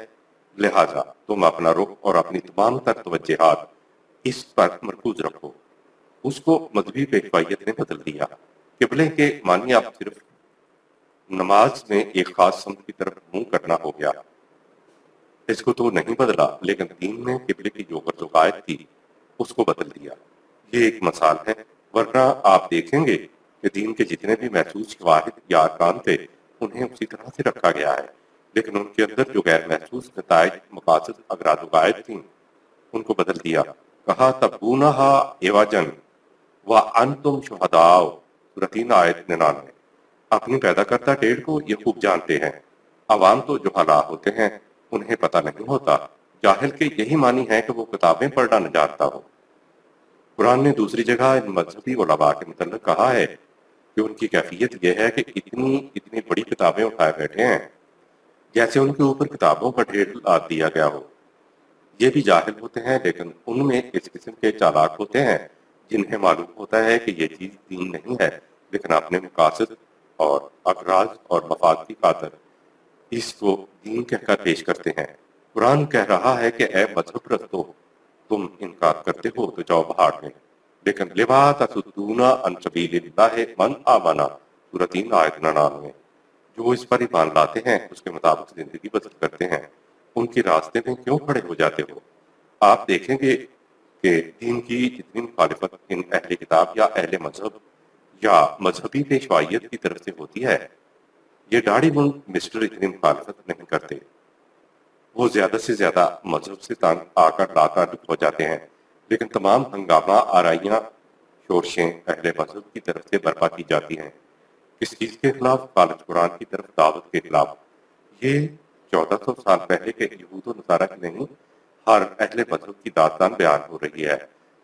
لہٰذا تم اپنا رخ اور اپنی تمام تر توجہات اس پر مرکوز رکھو۔ اس کو مذہبی پیشوائیت نے بدل دیا۔ قبلے کے معنی اب صرف نماز میں ایک خاص سمت کی طرف منہ کرنا ہو گیا۔ اس کو تو نہیں بدلا، لیکن دین نے قبلے کی جو غرض و غائب تھی اس کو بدل دیا۔ یہ ایک مثال ہے، ورنہ آپ دیکھیں گے کہ دین کے جتنے بھی محسوس شواہد یا ارکان تھے انہیں اسی طرح سے رکھا گیا ہے، لیکن ان کے اندر جو غیر محسوس نتائج، مقاصد، اغراض و غائب تھیں ان کو بدل دیا۔ کہا تبغونہا عوجا وانتم شہداء، سورۃ 3 آیت 99۔ اپنی پیدا کرتا ٹیڑھ کو یہ خوب جانتے ہیں۔ عوام تو جو حالات ہوتے ہیں انہیں پتہ نہیں ہوتا۔ جاہل کے یہی معنی ہے کہ وہ کتابیں پڑھنا نہ جانتا ہو۔ قرآن نے دوسری جگہ ان مذہبی علماء کے متعلق کہا ہے کہ ان کی کیفیت یہ ہے کہ اتنی بڑی کتابیں اٹھائے بیٹھے ہیں جیسے ان کے اوپر کتابوں کا ڈھیر لاد دیا گیا ہو۔ یہ بھی جاہل ہوتے ہیں، لیکن ان میں اس قسم کے چالاک ہوتے ہیں جنہیں معلوم ہوتا ہے کہ یہ چیز دین نہیں ہے، لیکن اپنے مقاصد اور اغراض اور مفاد کی خاطر اس کو دین کہہ کر پیش کرتے ہیں۔ قرآن کہہ رہا ہے کہ اے مذہب پرستو، تم انکار کرتے ہو تو جاؤ بہاڑ میں، لیکن لما تصدون عن سبیل اللہ من آمنا، سورۃ 3 آیت 99۔ جو اس پر ایمان لاتے ہیں اس کے مطابق زندگی بسر کرتے ہیں، ان کے راستے میں کیوں کھڑے ہو جاتے ہو؟ آپ دیکھیں گے کہ دین کی جتنی مخالفت ان اہل کتاب یا اہل مذہب یا مذہبی پیشوائیت کی طرف سے ہوتی ہے، یہ داڑھی مند مسٹر اتنی مخالفت نہیں کرتے۔ وہ زیادہ سے زیادہ مذہب سے تنگ آ کر لا تعلق ہو جاتے ہیں، لیکن تمام ہنگامہ آرائیاں، شورشیں اہل مذہب کی طرف سے برپا کی جاتی ہیں۔ کس چیز کے خلاف؟ خالص قرآن کی طرف دعوت کے خلاف۔ یہ 1400 سال پہلے کے یہود و نصارہ کی نہیں، ہر اہل مذہب کی داستان بیان ہو رہی ہے۔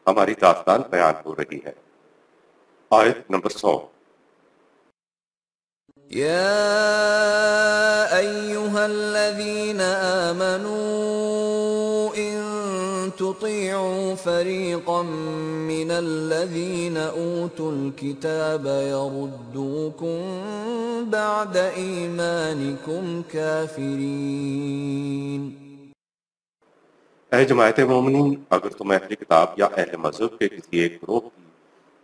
ہماری داستان بیان ہو رہی ہے۔ آیت نمبر 100۔ يا أيها الذين آمنوا إن تطيعوا فريقا من الذين أوتوا الكتاب يردوكم بعد إيمانكم كافرين۔ اے جماعت مومنین، اگر تم اہل کتاب یا اہل مذہب کے کسی ایک گروہ کی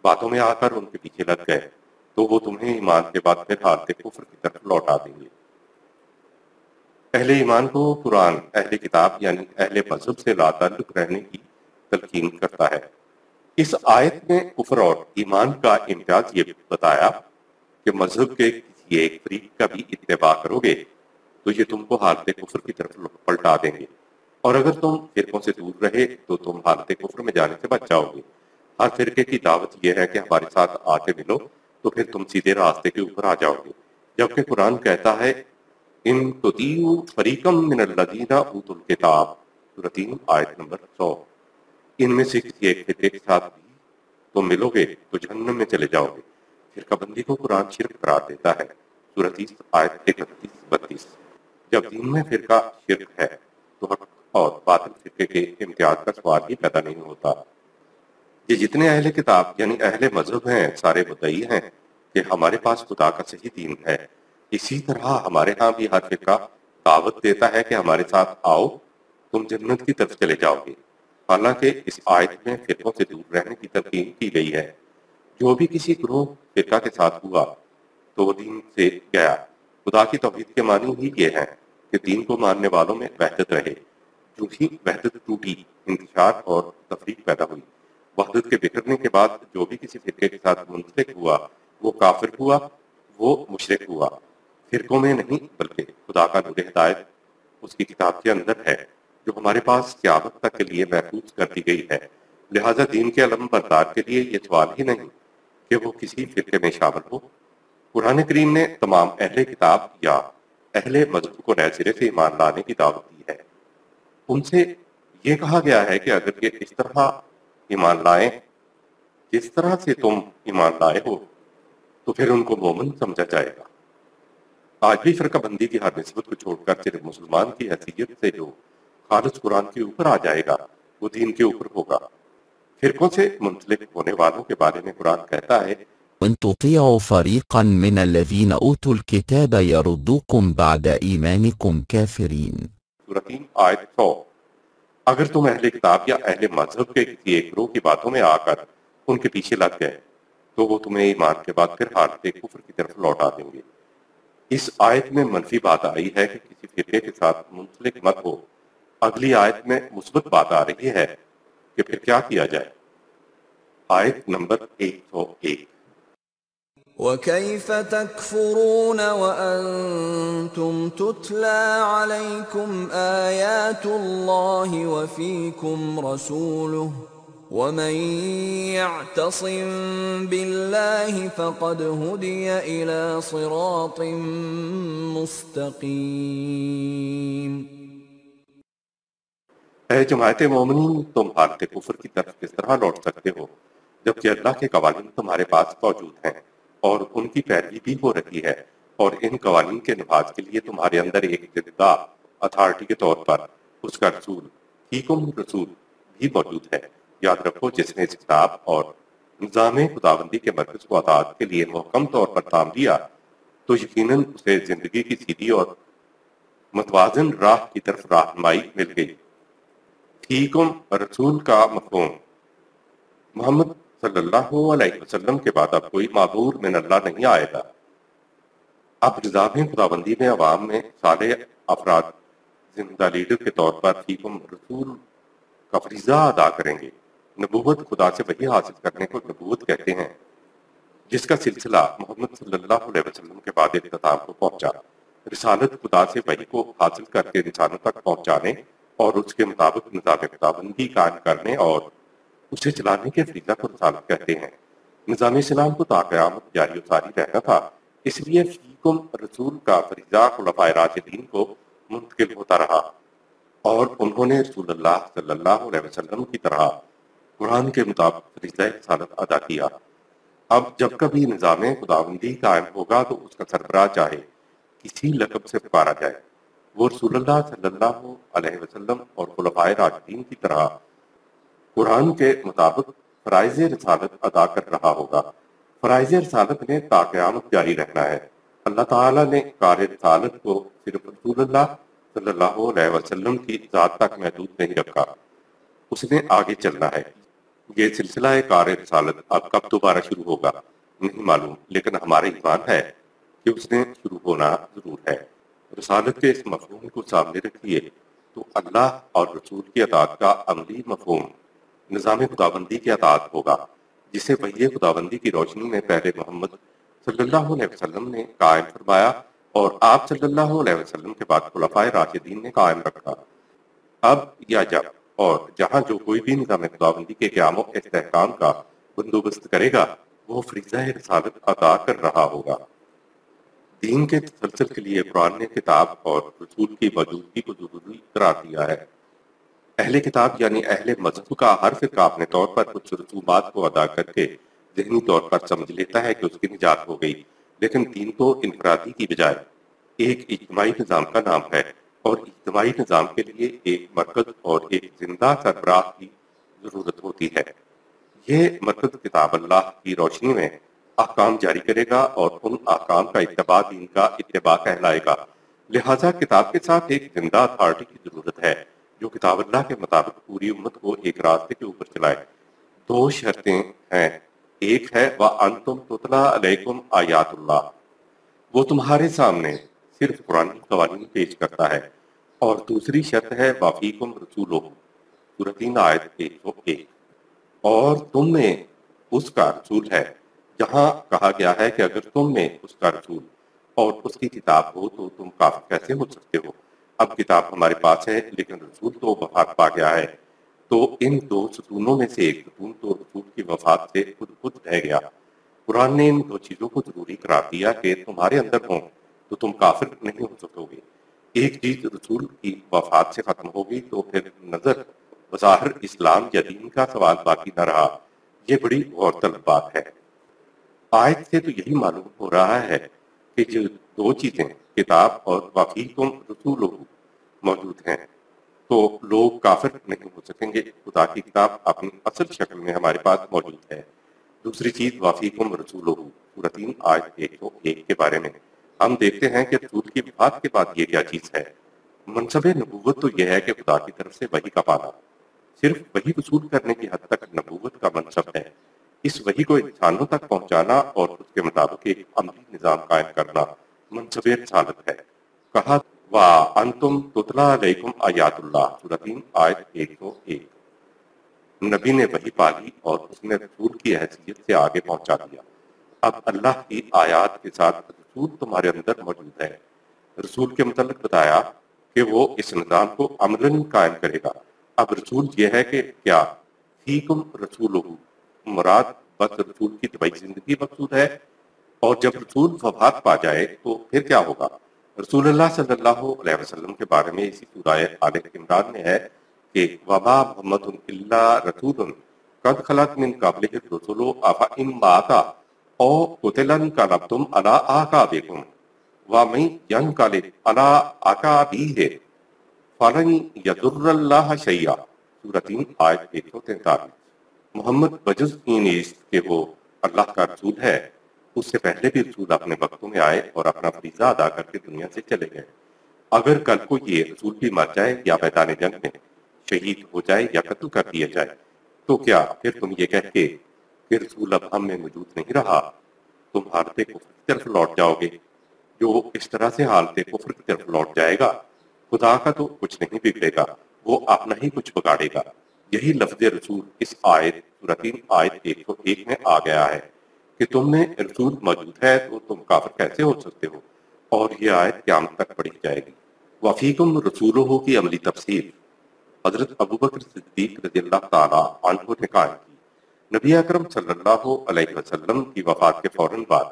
باتوں میں آ کر ان کے پیچھے لگ گئے تو وہ تمہیں ایمان کے بعد پھر حالت کفر کی طرف لوٹا دیں گے۔ اہل ایمان کو قرآن اہل کتاب یعنی اہل مذہب سے لا تعلق رہنے کی تلقین کرتا ہے۔ اس آیت میں کفر اور ایمان کا امتیاز یہ بتایا کہ مذہب کے کسی ایک فریق کا بھی اتباع کرو گے تو یہ تم کو حالت کفر کی طرف پلٹا دیں گے، اور اگر تم فرقوں سے دور رہے تو تم حالت کفر میں جانے سے بچ جاؤ گے۔ ہر فرقے کی دعوت یہ ہے کہ ہمارے ساتھ آ کے ملو تو پھر تم سیدھے راستے کے اوپر آ جاؤ گے، جبکہ قرآن کہتا ہے ان تطیعوا فریقا من الذین اوتوا الکتاب، سورۃ 3 آیت نمبر 100۔ ان میں سے کسی ایک فرقے کے ساتھ بھی تم ملو گے تو جہنم میں چلے جاؤ گے۔ فرقہ بندی کو قرآن شرک قرار دیتا ہے، سورۃ 30 آیت 31-32۔ جب دین میں فرقہ شرک ہے تو حق اور باطل فرقے کے امتیاز کا سوال ہی پیدا نہیں ہوتا۔ یہ جتنے اہل کتاب یعنی اہل مذہب ہیں سارے مدعی ہیں کہ ہمارے پاس خدا کا صحیح دین ہے، اسی طرح ہمارے ہاں بھی ہر فرقہ دعوت دیتا ہے کہ ہمارے ساتھ آؤ، تم جنت کی طرف چلے جاؤ گے۔ حالانکہ اس آیت میں فرقوں سے دور رہنے کی تلقین کی گئی ہے۔ جو بھی کسی گروہ فرقہ کے ساتھ ہوا تو وہ دین سے گیا۔ خدا کی توحید کے معنی ہی یہ ہے کہ دین کو ماننے والوں میں وحدت رہے۔ جو ہی وحدت ٹوٹی، انتشار اور تفریق پیدا ہوئی۔ وحدت کے بکھرنے کے بعد جو بھی کسی فرقے کے ساتھ منسلک ہوا وہ کافر ہوا، وہ مشرک ہوا۔ فرقوں میں نہیں بلکہ خدا کا نور ہدایت اس کی کتاب کے اندر ہے، جو ہمارے پاس قیامت تک کے لیے محفوظ کر دی گئی ہے۔ لہٰذا دین کے علم بردار کے لیے یہ سوال ہی نہیں کہ وہ کسی فرقے میں شامل ہو۔ قرآن کریم نے تمام اہل کتاب یا اہل مذہب کو نئے سرے سے ایمان لانے کی دعوت دی ہے۔ ان سے یہ کہا گیا ہے کہ اگر یہ اس طرح ایمان لائیں جس طرح سے تم ایمان لائے ہو تو پھر ان کو مومن سمجھا جائے گا۔ آج بھی فرقہ بندی کی ہر نسبت کو چھوڑ کر صرف مسلمان کی حیثیت سے جو خالص قرآن کے اوپر آ جائے گا وہ دین کے اوپر ہوگا۔ فرقوں سے منسلک ہونے والوں کے بارے میں قرآن کہتا ہے وإن تطيعوا فريقا من الذين أوتوا الكتاب يردوكم بعد إيمانكم كافرين سورہ 3 آیت 100، اگر تم اہل کتاب یا اہل مذہب کے کسی ایک گروہ کی باتوں میں آ کر ان کے پیچھے لگ گئے تو وہ تمہیں ایمان کے بعد پھر حالت کفر کی طرف لوٹا دیں گے۔ اس آیت میں منفی بات آئی ہے کہ کسی فرقے کے ساتھ منسلک مت ہو۔ اگلی آیت میں مثبت بات آ رہی ہے کہ پھر کیا کیا جائے۔ آیت نمبر 101، وَكَيْفَ تَكْفُرُونَ وَأَنْتُمْ تُتْلَى عَلَيْكُمْ آيَاتُ اللَّهِ وَفِيكُمْ رَسُولُهُ وَمَنْ يَعْتَصِمْ بِاللَّهِ فَقَدْ هُدِيَ إِلَى صِرَاطٍ مُسْتَقِيمٍ۔ اے جماعت مومنین، تم حالت کفر کی طرف کس طرح لوٹ سکتے ہو جبکہ اللہ کے قوانین تمہارے پاس موجود ہیں اور ان کی پیروی بھی ہو رہی ہے، اور ان قوانین کے نفاذ کے لیے تمہارے اندر ایک زندہ اتھارٹی کے طور پر اس کا رسول فیکم رسول بھی موجود ہے۔ یاد رکھو جس نے اس کتاب اور نظام خداوندی کے مرکز کو اطاعت کے لیے محکم طور پر تھام لیا تو یقیناً اسے زندگی کی سیدھی اور متوازن راہ کی طرف رہنمائی مل گئی۔ فیکم رسول کا مفہوم، محمد صلی اللہ علیہ وسلم کے بعد اب کوئی معبود من اللہ نہیں آئے گا۔ اب نظام خداوندی میں عوام میں صالح افراد زندہ لیڈر کے طور پر فیکم رسول کا فریضہ ادا کریں گے۔ نبوت خدا سے وحی حاصل کرنے کو نبوت کہتے ہیں، جس کا سلسلہ محمد صلی اللہ علیہ وسلم کے بعد اختتام کو پہنچا۔ رسالت خدا سے وحی کو حاصل کر کے انسانوں تک پہنچانے اور اس کے مطابق نظام خداوندی قائم کرنے اور اسے چلانے کے فریضہ کو رسالت کہتے ہیں۔ نظام اسلام کو تا قیامت جاری و ساری رہنا تھا، اس لیے فیکم رسول کا فریضہ خلفائے راشدین کو منتقل ہوتا رہا اور انہوں نے رسول اللہ صلی اللہ علیہ وسلم کی طرح قرآن کے مطابق فریضہ رسالت ادا کیا۔ اب جب کبھی نظام خداوندی قائم ہوگا تو اس کا سربراہ چاہے کسی لقب سے پکارا جائے، وہ رسول اللہ صلی اللہ علیہ وسلم اور خلفائے راشدین کی طرح قرآن کے مطابق فرائض رسالت ادا کر رہا ہوگا۔ فرائض رسالت نے تا قیامت جاری رہنا ہے۔ اللہ تعالیٰ نے کار رسالت کو صرف رسول اللہ صلی اللہ علیہ وسلم کی ذات تک محدود نہیں رکھا، اس نے آگے چلنا ہے۔ یہ سلسلہ کار رسالت اب کب دوبارہ شروع ہوگا نہیں معلوم، لیکن ہمارا ایمان ہے کہ اس نے شروع ہونا ضرور ہے۔ رسالت کے اس مفہوم کو سامنے رکھیے تو اللہ اور رسول کی اطاعت کا عملی مفہوم نظام خداوندی کی اطاعت ہوگا، جسے وحی خداوندی کی روشنی میں پہلے محمد صلی اللہ علیہ وسلم نے قائم فرمایا اور آپ صلی اللہ علیہ وسلم کے بعد خلفائے راشدین نے قائم رکھا۔ اب یا جب اور جہاں جو کوئی بھی نظام خداوندی کے قیام و استحکام کا بندوبست کرے گا وہ فریضہ رسالت ادا کر رہا ہوگا۔ دین کے تسلسل کے لیے قرآن نے کتاب اور رسول کی موجودگی کو ضروری قرار دیا ہے۔ اہل کتاب یعنی اہل مذہب کا ہر فرقہ اپنے طور پر کچھ رسومات کو ادا کر کے ذہنی طور پر سمجھ لیتا ہے کہ اس کی نجات ہو گئی، لیکن دین تو انفرادی کی بجائے ایک اجتماعی نظام کا نام ہے، اور اجتماعی نظام کے لیے ایک مرکز اور ایک زندہ سربراہ کی ضرورت ہوتی ہے۔ یہ مرکز کتاب اللہ کی روشنی میں احکام جاری کرے گا اور ان احکام کا اتباع دین کا اتباع کہلائے گا۔ لہٰذا کتاب کے ساتھ ایک زندہ اتھارٹی کی ضرورت ہے جو کتاب اللہ کے مطابق پوری امت کو ایک راستے کے اوپر چلائے۔ دو شرطیں ہیں، ایک ہے وَأَنْتُمْ تُتْلَىٰ عَلَيْكُمْ آیات اللہ، وہ تمہارے سامنے صرف قرآنی قوانین پیش کرتا ہے، اور دوسری شرط ہے وَفِيكُمْ رَسُولُهُ، سورۃ 3 آیت 101، اور تم میں اس کا رسول ہے۔ جہاں کہا گیا ہے کہ اگر تم میں اس کا رسول اور اس کی کتاب ہو تو تم کافر کیسے ہو سکتے ہو؟ اب کتاب ہمارے پاس ہے لیکن رسول تو وفات پا گیا ہے، تو ان دو ستونوں میں سے ایک ستون تو رسول کی وفات سے خود رہ گیا۔ قرآن نے ان دو چیزوں کو ضروری قرار دیا کہ تمہارے اندر ہوں تو تم کافر نہیں ہو سکو گے۔ ایک چیز رسول کی وفات سے ختم ہوگی تو پھر نظر بظاہر اسلام یا دین کا سوال باقی نہ رہا۔ یہ بڑی غور طلب بات ہے۔ آیت سے تو یہی معلوم ہو رہا ہے کہ جو دو چیزیں کتاب اور وفیکم رسولہ موجود ہیں تو لوگ کافر نہیں ہو سکیں گے۔ خدا کی کتاب اپنی اصل شکل میں ہمارے پاس موجود ہے۔ دوسری چیز وفیکم رسولہ سورۃ 3 آیت 101 کے بارے میں ہم دیکھتے ہیں کہ رسول کی وفات کے بعد یہ کیا چیز ہے۔ منصب نبوت تو یہ ہے کہ خدا کی طرف سے وحی کا پانا، صرف وحی وصول کرنے کی حد تک نبوت کا منصب ہے۔ اس وحی کو انسانوں تک پہنچانا اور اس کے مطابق ایک عملی نظام قائم کرنا منصب رسالت ہے۔ کہا وَأَنْتُمْ تُتْلَىٰ عَلَيْكُمْ آیات اللہ سورۃ 3 آیت 101۔ نبی نے وحی پالی اور اس نے رسول کی حیثیت سے آگے پہنچا دیا۔ اب اللہ کی آیات کے ساتھ رسول تمہارے اندر موجود ہے۔ رسول کے متعلق بتایا کہ وہ اس نظام کو عملاً قائم کرے گا۔ اب رسول یہ ہے کہ کیا فیکم رسولہ مراد بس رسول کی طبعی زندگی مقصود ہے، اور جب رسول وفات پا جائے تو پھر کیا ہوگا؟ رسول اللہ صلی اللہ علیہ وسلم کے بارے میں اسی سورہ آل عمران میں ہے کہ وَمَا مُحَمَّدٌ إِلَّا رَسُولٌ قَدْ خَلَتْ مِن قَبْلِهِ الرُّسُلُ أَفَإِن مَاتَ أَوْ قُتِلَ انقلبتم عَلَىٰ أَعْقَابِكُمْ وَمَن ينقلب عَلَىٰ عَقَابِهِ فَلَن يَضُرَّ اللَّهَ شَيْئًا سورۃ 3 آیت 143۔ محمد بجز کی نیز کہ وہ اللہ کا رسول ہے، اس سے پہلے بھی رسول اپنے وقتوں میں آئے اور اپنا فریضہ ادا کر کے دنیا سے چلے گئے۔ اگر کل کو یہ رسول بھی مر جائے یا میدان جنگ میں شہید ہو جائے یا قتل کر دیا جائے تو کیا پھر تم یہ کہہ کے کہ رسول اب ہم میں موجود نہیں رہا تم حالت کفر کی طرف لوٹ جاؤ گے؟ جو اس طرح سے حالت کفر کی طرف لوٹ جائے گا خدا کا تو کچھ نہیں بگڑے گا، وہ اپنا ہی کچھ بگاڑے گا۔ یہی لفظ رسول اس آیت سورۃ 3 آیت 101 میں آ گیا ہے کہ تم میں رسول موجود ہے تو تم کافر کیسے ہو سکتے ہو، اور یہ آیت قیامت تک پڑھی جائے گی۔ وفیکم رسولہ کی عملی تفسیر حضرت ابوبکر صدیق رضی اللہ تعالیٰ عنہ نے قائم کی۔ نبی اکرم صلی اللہ علیہ وسلم کی وفات کے فوراً بعد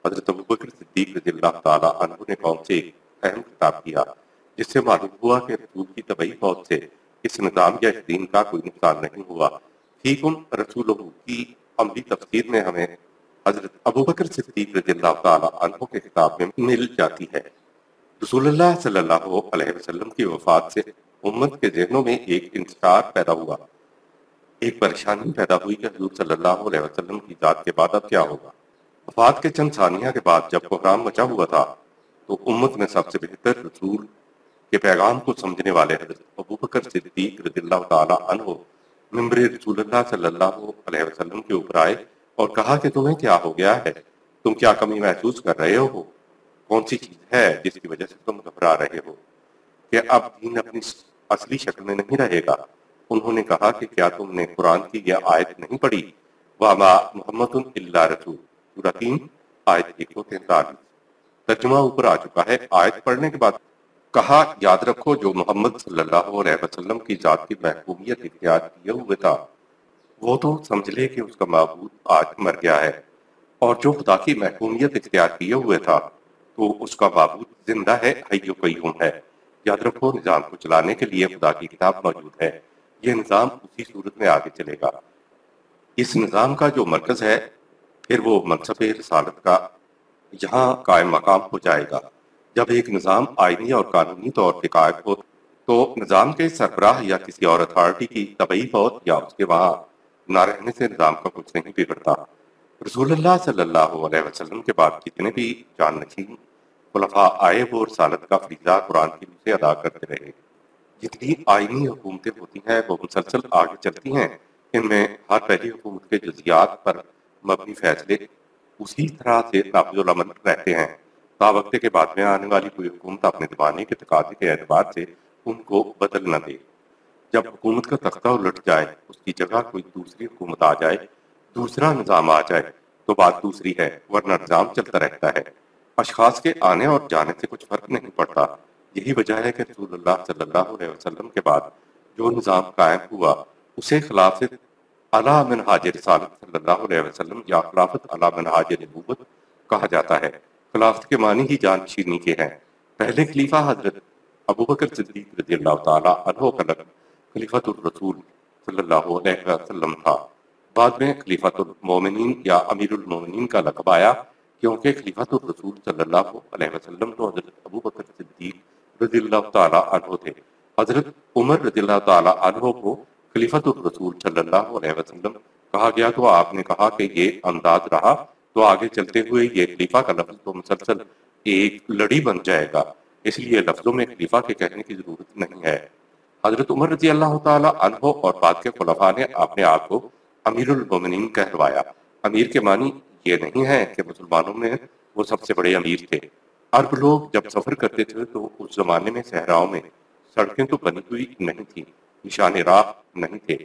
حضرت ابوبکر صدیق رضی اللہ تعالیٰ عنہ نے قوم سے ایک اہم خطاب کیا جس سے معلوم ہوا کہ رسول کی طبعی فوج سے اس نظام یا اس دین کا کوئی نقصان نہیں ہوا۔ فیکم رسولہ کی عملی تفسیر میں ہمیں حضرت ابوبکر صدیق رضی اللہ تعالیٰ عنہ کے خطاب میں مل جاتی ہے۔ رسول اللہ صلی اللہ علیہ وسلم کی وفات سے امت کے ذہنوں میں ایک انتشار پیدا ہوا، ایک پریشانی پیدا ہوئی کہ حضور صلی اللہ علیہ وسلم کی ذات کے بعد اب کیا ہوگا۔ وفات کے چند ثانیہ کے بعد جب بحران مچا ہوا تھا تو امت میں سب سے بہتر رسول کے پیغام کو سمجھنے والے حضرت ابوبکر صدیق رضی اللہ تعالیٰ عنہ ممبر رسول اللہ صلی اللہ علیہ وسلم کے اوپر آئے اور کہا کہ تمہیں کیا ہو گیا ہے؟ تم کیا کمی محسوس کر رہے ہو؟ کون سی چیز ہے جس کی وجہ سے تم گھبرا رہے ہو کہ اب دین اپنی اصلی شکل میں نہیں رہے گا؟ انہوں نے کہا کہ کیا تم نے قرآن کی یہ آیت نہیں پڑھی وَمَا مُحَمَّدٌ إِلَّا رَسُولٌ سورۃ 3 آیت 143۔ ترجمہ اوپر آ چکا ہے۔ آیت پڑھنے کے بعد کہا یاد رکھو جو محمد صلی اللہ علیہ وسلم کی ذات کی محکومیت اختیار کیے ہوئے تھا وہ تو سمجھ لے کہ اس کا معبود آج مر گیا ہے، اور جو خدا کی محکومیت اختیار کیے ہوئے تھا تو اس کا معبود زندہ ہے، حی و قیوم ہے۔ یاد رکھو نظام کو چلانے کے لیے خدا کی کتاب موجود ہے، یہ نظام اسی صورت میں آگے چلے گا۔ اس نظام کا جو مرکز ہے پھر وہ منصب رسالت کا یہاں قائم مقام ہو جائے گا۔ جب ایک نظام آئینی اور قانونی طور پہ قائم ہو تو نظام کے سربراہ یا کسی اور اتھارٹی کی طبعی فوت یا اس کے وہاں نہ رہنے سے نظام کا کچھ نہیں بگڑتا۔ رسول اللہ صلی اللہ علیہ وسلم کے بعد جتنے بھی جانشین خلفاء آئے وہ رسالت کا فریضہ قرآن کی روح سے ادا کرتے رہے۔ جتنی آئینی حکومتیں ہوتی ہیں وہ مسلسل آگے چلتی ہیں، ان میں ہر پہلی حکومت کے جزیات پر مبنی فیصلے اسی طرح سے نافذ العمل رہتے ہیں تا وقت کے بعد میں آنے والی کوئی حکومت اپنے زمانے کے تقاضے کے اعتبار سے ان کو بدل نہ دے۔ جب حکومت کا تختہ الٹ جائے، اس کی جگہ کوئی دوسری حکومت آ جائے، دوسرا نظام آ جائے تو بات دوسری ہے، ورنہ نظام چلتا رہتا ہے۔ اشخاص کے آنے اور جانے سے کچھ فرق نہیں پڑتا۔ یہی وجہ ہے کہ رسول اللہ صلی اللہ علیہ وسلم کے بعد جو نظام قائم ہوا اسے خلافت علی منہاج رسالت صلی اللہ علیہ وسلم یا خلافت علی منہاج نبوت کہا جاتا ہے۔ خلافت کے معنی ہی جانشینی کے ہیں۔ پہلے خلیفہ حضرت ابوبکر صدیق رضی اللہ تعالی عنہ کا لقب خلیفۃ الرسول صلی اللہ علیہ وسلم تھا۔ بعد میں خلیفۃ المومنین یا امیر المومنین کا لقب آیا، کیونکہ خلیفۃ الرسول صلی اللہ علیہ وسلم تو حضرت ابوبکر صدیق رضی اللہ تعالی عنہ تھے۔ حضرت عمر رضی اللہ تعالی عنہ کو خلیفۃ الرسول صلی اللہ علیہ وسلم کہا گیا تو آپ نے کہا کہ یہ انداز رہا تو آگے چلتے ہوئے یہ خلیفہ کا لفظ تو مسلسل ایک لڑی بن جائے گا، اس لیے لفظوں میں خلیفہ کے کہنے کی ضرورت نہیں ہے۔ حضرت عمر رضی اللہ تعالی عنہ اور بعد کے خلفاء نے اپنے آپ کو امیر المومنین کہلوایا۔ امیر کے معنی یہ نہیں ہے کہ مسلمانوں میں وہ سب سے بڑے امیر تھے۔ عرب لوگ جب سفر کرتے تھے تو اس زمانے میں صحراؤں میں سڑکیں تو بنی ہوئی نہیں تھیں، نشان راہ نہیں تھے۔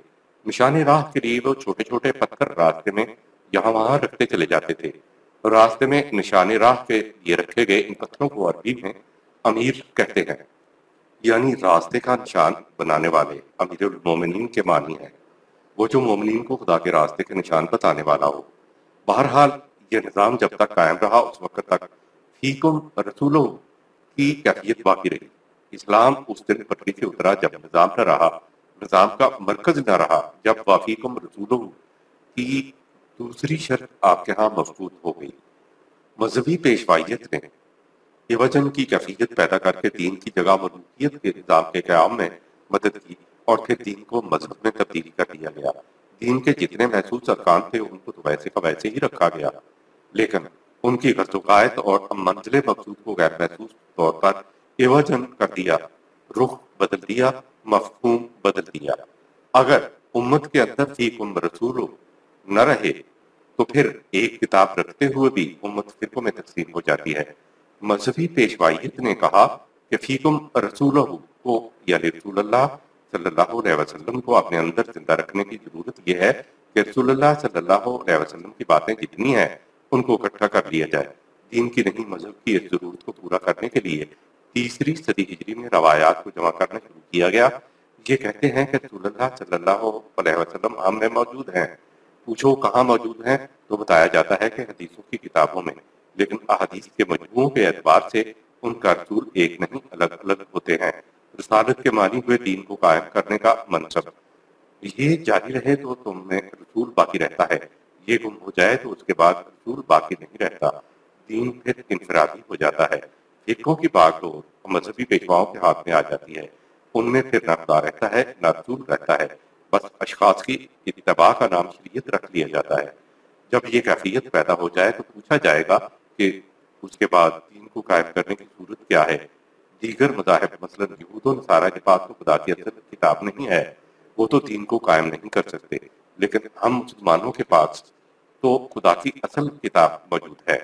نشان راہ کے لیے وہ چھوٹے چھوٹے پتھر راستے میں یہاں وہاں رکھتے چلے جاتے تھے۔ راستے میں نشان راہ کے لیے رکھے گئے ان پتھروں کو عربی میں امیر کہتے ہیں، یعنی راستے کا نشان بنانے والے۔ امیر المومنین کے معنی ہے وہ جو مومنین کو خدا کے راستے کے نشان بتانے والا ہو۔ بہرحال یہ نظام جب تک قائم رہا اس وقت تک فیکم رسولوں کی کیفیت باقی رہی۔ اسلام اس دن پٹری سے اترا جب نظام نہ رہا، نظام کا مرکز نہ رہا، جب وافیکم رسولوں کی دوسری شرط آپ کے ہاں مفقود ہو گئی۔ مذہبی پیشوائیت نے وجن کی کیفیت پیدا کر کے دین کی جگہ ملوکیت کے نظام کے قیام میں مدد کی اور پھر دین کو مذہب میں تبدیل کر دیا گیا۔ دین کے جتنے محسوس ارکان تھے ان کو تو ویسے کا ویسے ہی رکھا گیا، لیکن ان کی غرض و غایت اور منزل مقصود کو غیر محسوس طور پر وجن کر دیا، رخ بدل دیا، مفہوم بدل دیا۔ اگر امت کے اندر فیکم رسول نہ رہے تو پھر ایک کتاب رکھتے ہوئے بھی امت فرقوں میں تقسیم ہو جاتی ہے۔ مذہبی پیشوائیت نے کہا کہ فیکم رسولہ کو یعنی رسول اللہ صلی اللہ علیہ وسلم کو اپنے اندر زندہ رکھنے کی ضرورت یہ ہے کہ رسول اللہ صلی اللہ علیہ وسلم کی باتیں جتنی ہیں ان کو اکٹھا کر لیا جائے۔ دین کی نہیں مذہب کی اس ضرورت کو پورا کرنے کے لیے 3 صدی ہجری میں روایات کو جمع کرنا شروع کیا گیا۔ یہ کہتے ہیں کہ رسول اللہ صلی اللہ علیہ وسلم ہم میں موجود ہیں۔ پوچھو کہاں موجود ہیں تو بتایا جاتا ہے کہ حدیثوں کی کتابوں میں، لیکن احادیث کے مجموعوں کے اعتبار سے ان کا رسول ایک نہیں، الگ الگ ہوتے ہیں۔ رسالت کے معنی ہوئے دین کو قائم کرنے کا منصب، یہ جاری رہے تو تم میں رسول باقی رہتا ہے، یہ گم ہو جائے تو اس کے بعد رسول باقی نہیں رہتا، دین پھر انفرادی ہو جاتا ہے، فرقوں کی باغ ڈور مذہبی پیشواؤں کے ہاتھ میں آ جاتی ہے، ان میں پھر نہ خدا رہتا ہے نہ رسول رہتا ہے، بس اشخاص کی اتباع کا نام شریعت رکھ لیا جاتا ہے۔ جب یہ کیفیت پیدا ہو جائے تو پوچھا جائے گا کہ اس کے بعد دین کو قائم کرنے کی صورت کیا ہے؟ دیگر مذاہب مثلا یہود و نصارہ کے پاس تو خدا کی اصل کتاب نہیں ہے، وہ تو دین کو قائم نہیں کر سکتے، لیکن ہم مسلمانوں کے پاس تو خدا کی اصل کتاب موجود ہے۔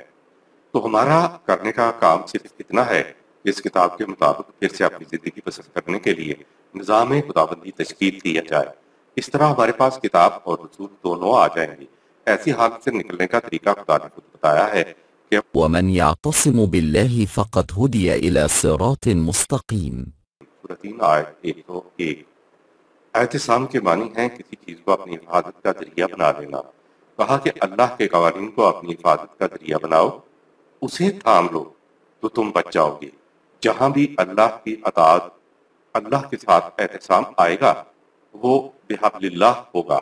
تو ہمارا کرنے کا کام صرف اتنا ہے کہ اس کتاب کے مطابق پھر سے اپنی زندگی بسر کرنے کے لیے نظام خداوندی تشکیل دیا جائے۔ اس طرح ہمارے پاس کتاب اور رسول دونوں آ جائیں گے۔ ایسی حالت سے نکلنے کا طریقہ خدا نے خود بتایا ہے کہ ومن يعتصم بالله فقد هدي إلى صراط مستقيم. سورۃ 3 آیت 101۔ اعتصام کے معنی ہیں کسی چیز کو اپنی حفاظت کا ذریعہ بنا لینا۔ کہا کہ اللہ کے قوانین کو اپنی حفاظت کا ذریعہ بناؤ، اسے تھام لو تو تم بچ جاؤ گے۔ جہاں بھی اللہ کی اطاعت، اللہ کے ساتھ اعتصام آئے گا وہ بحبل اللہ ہوگا۔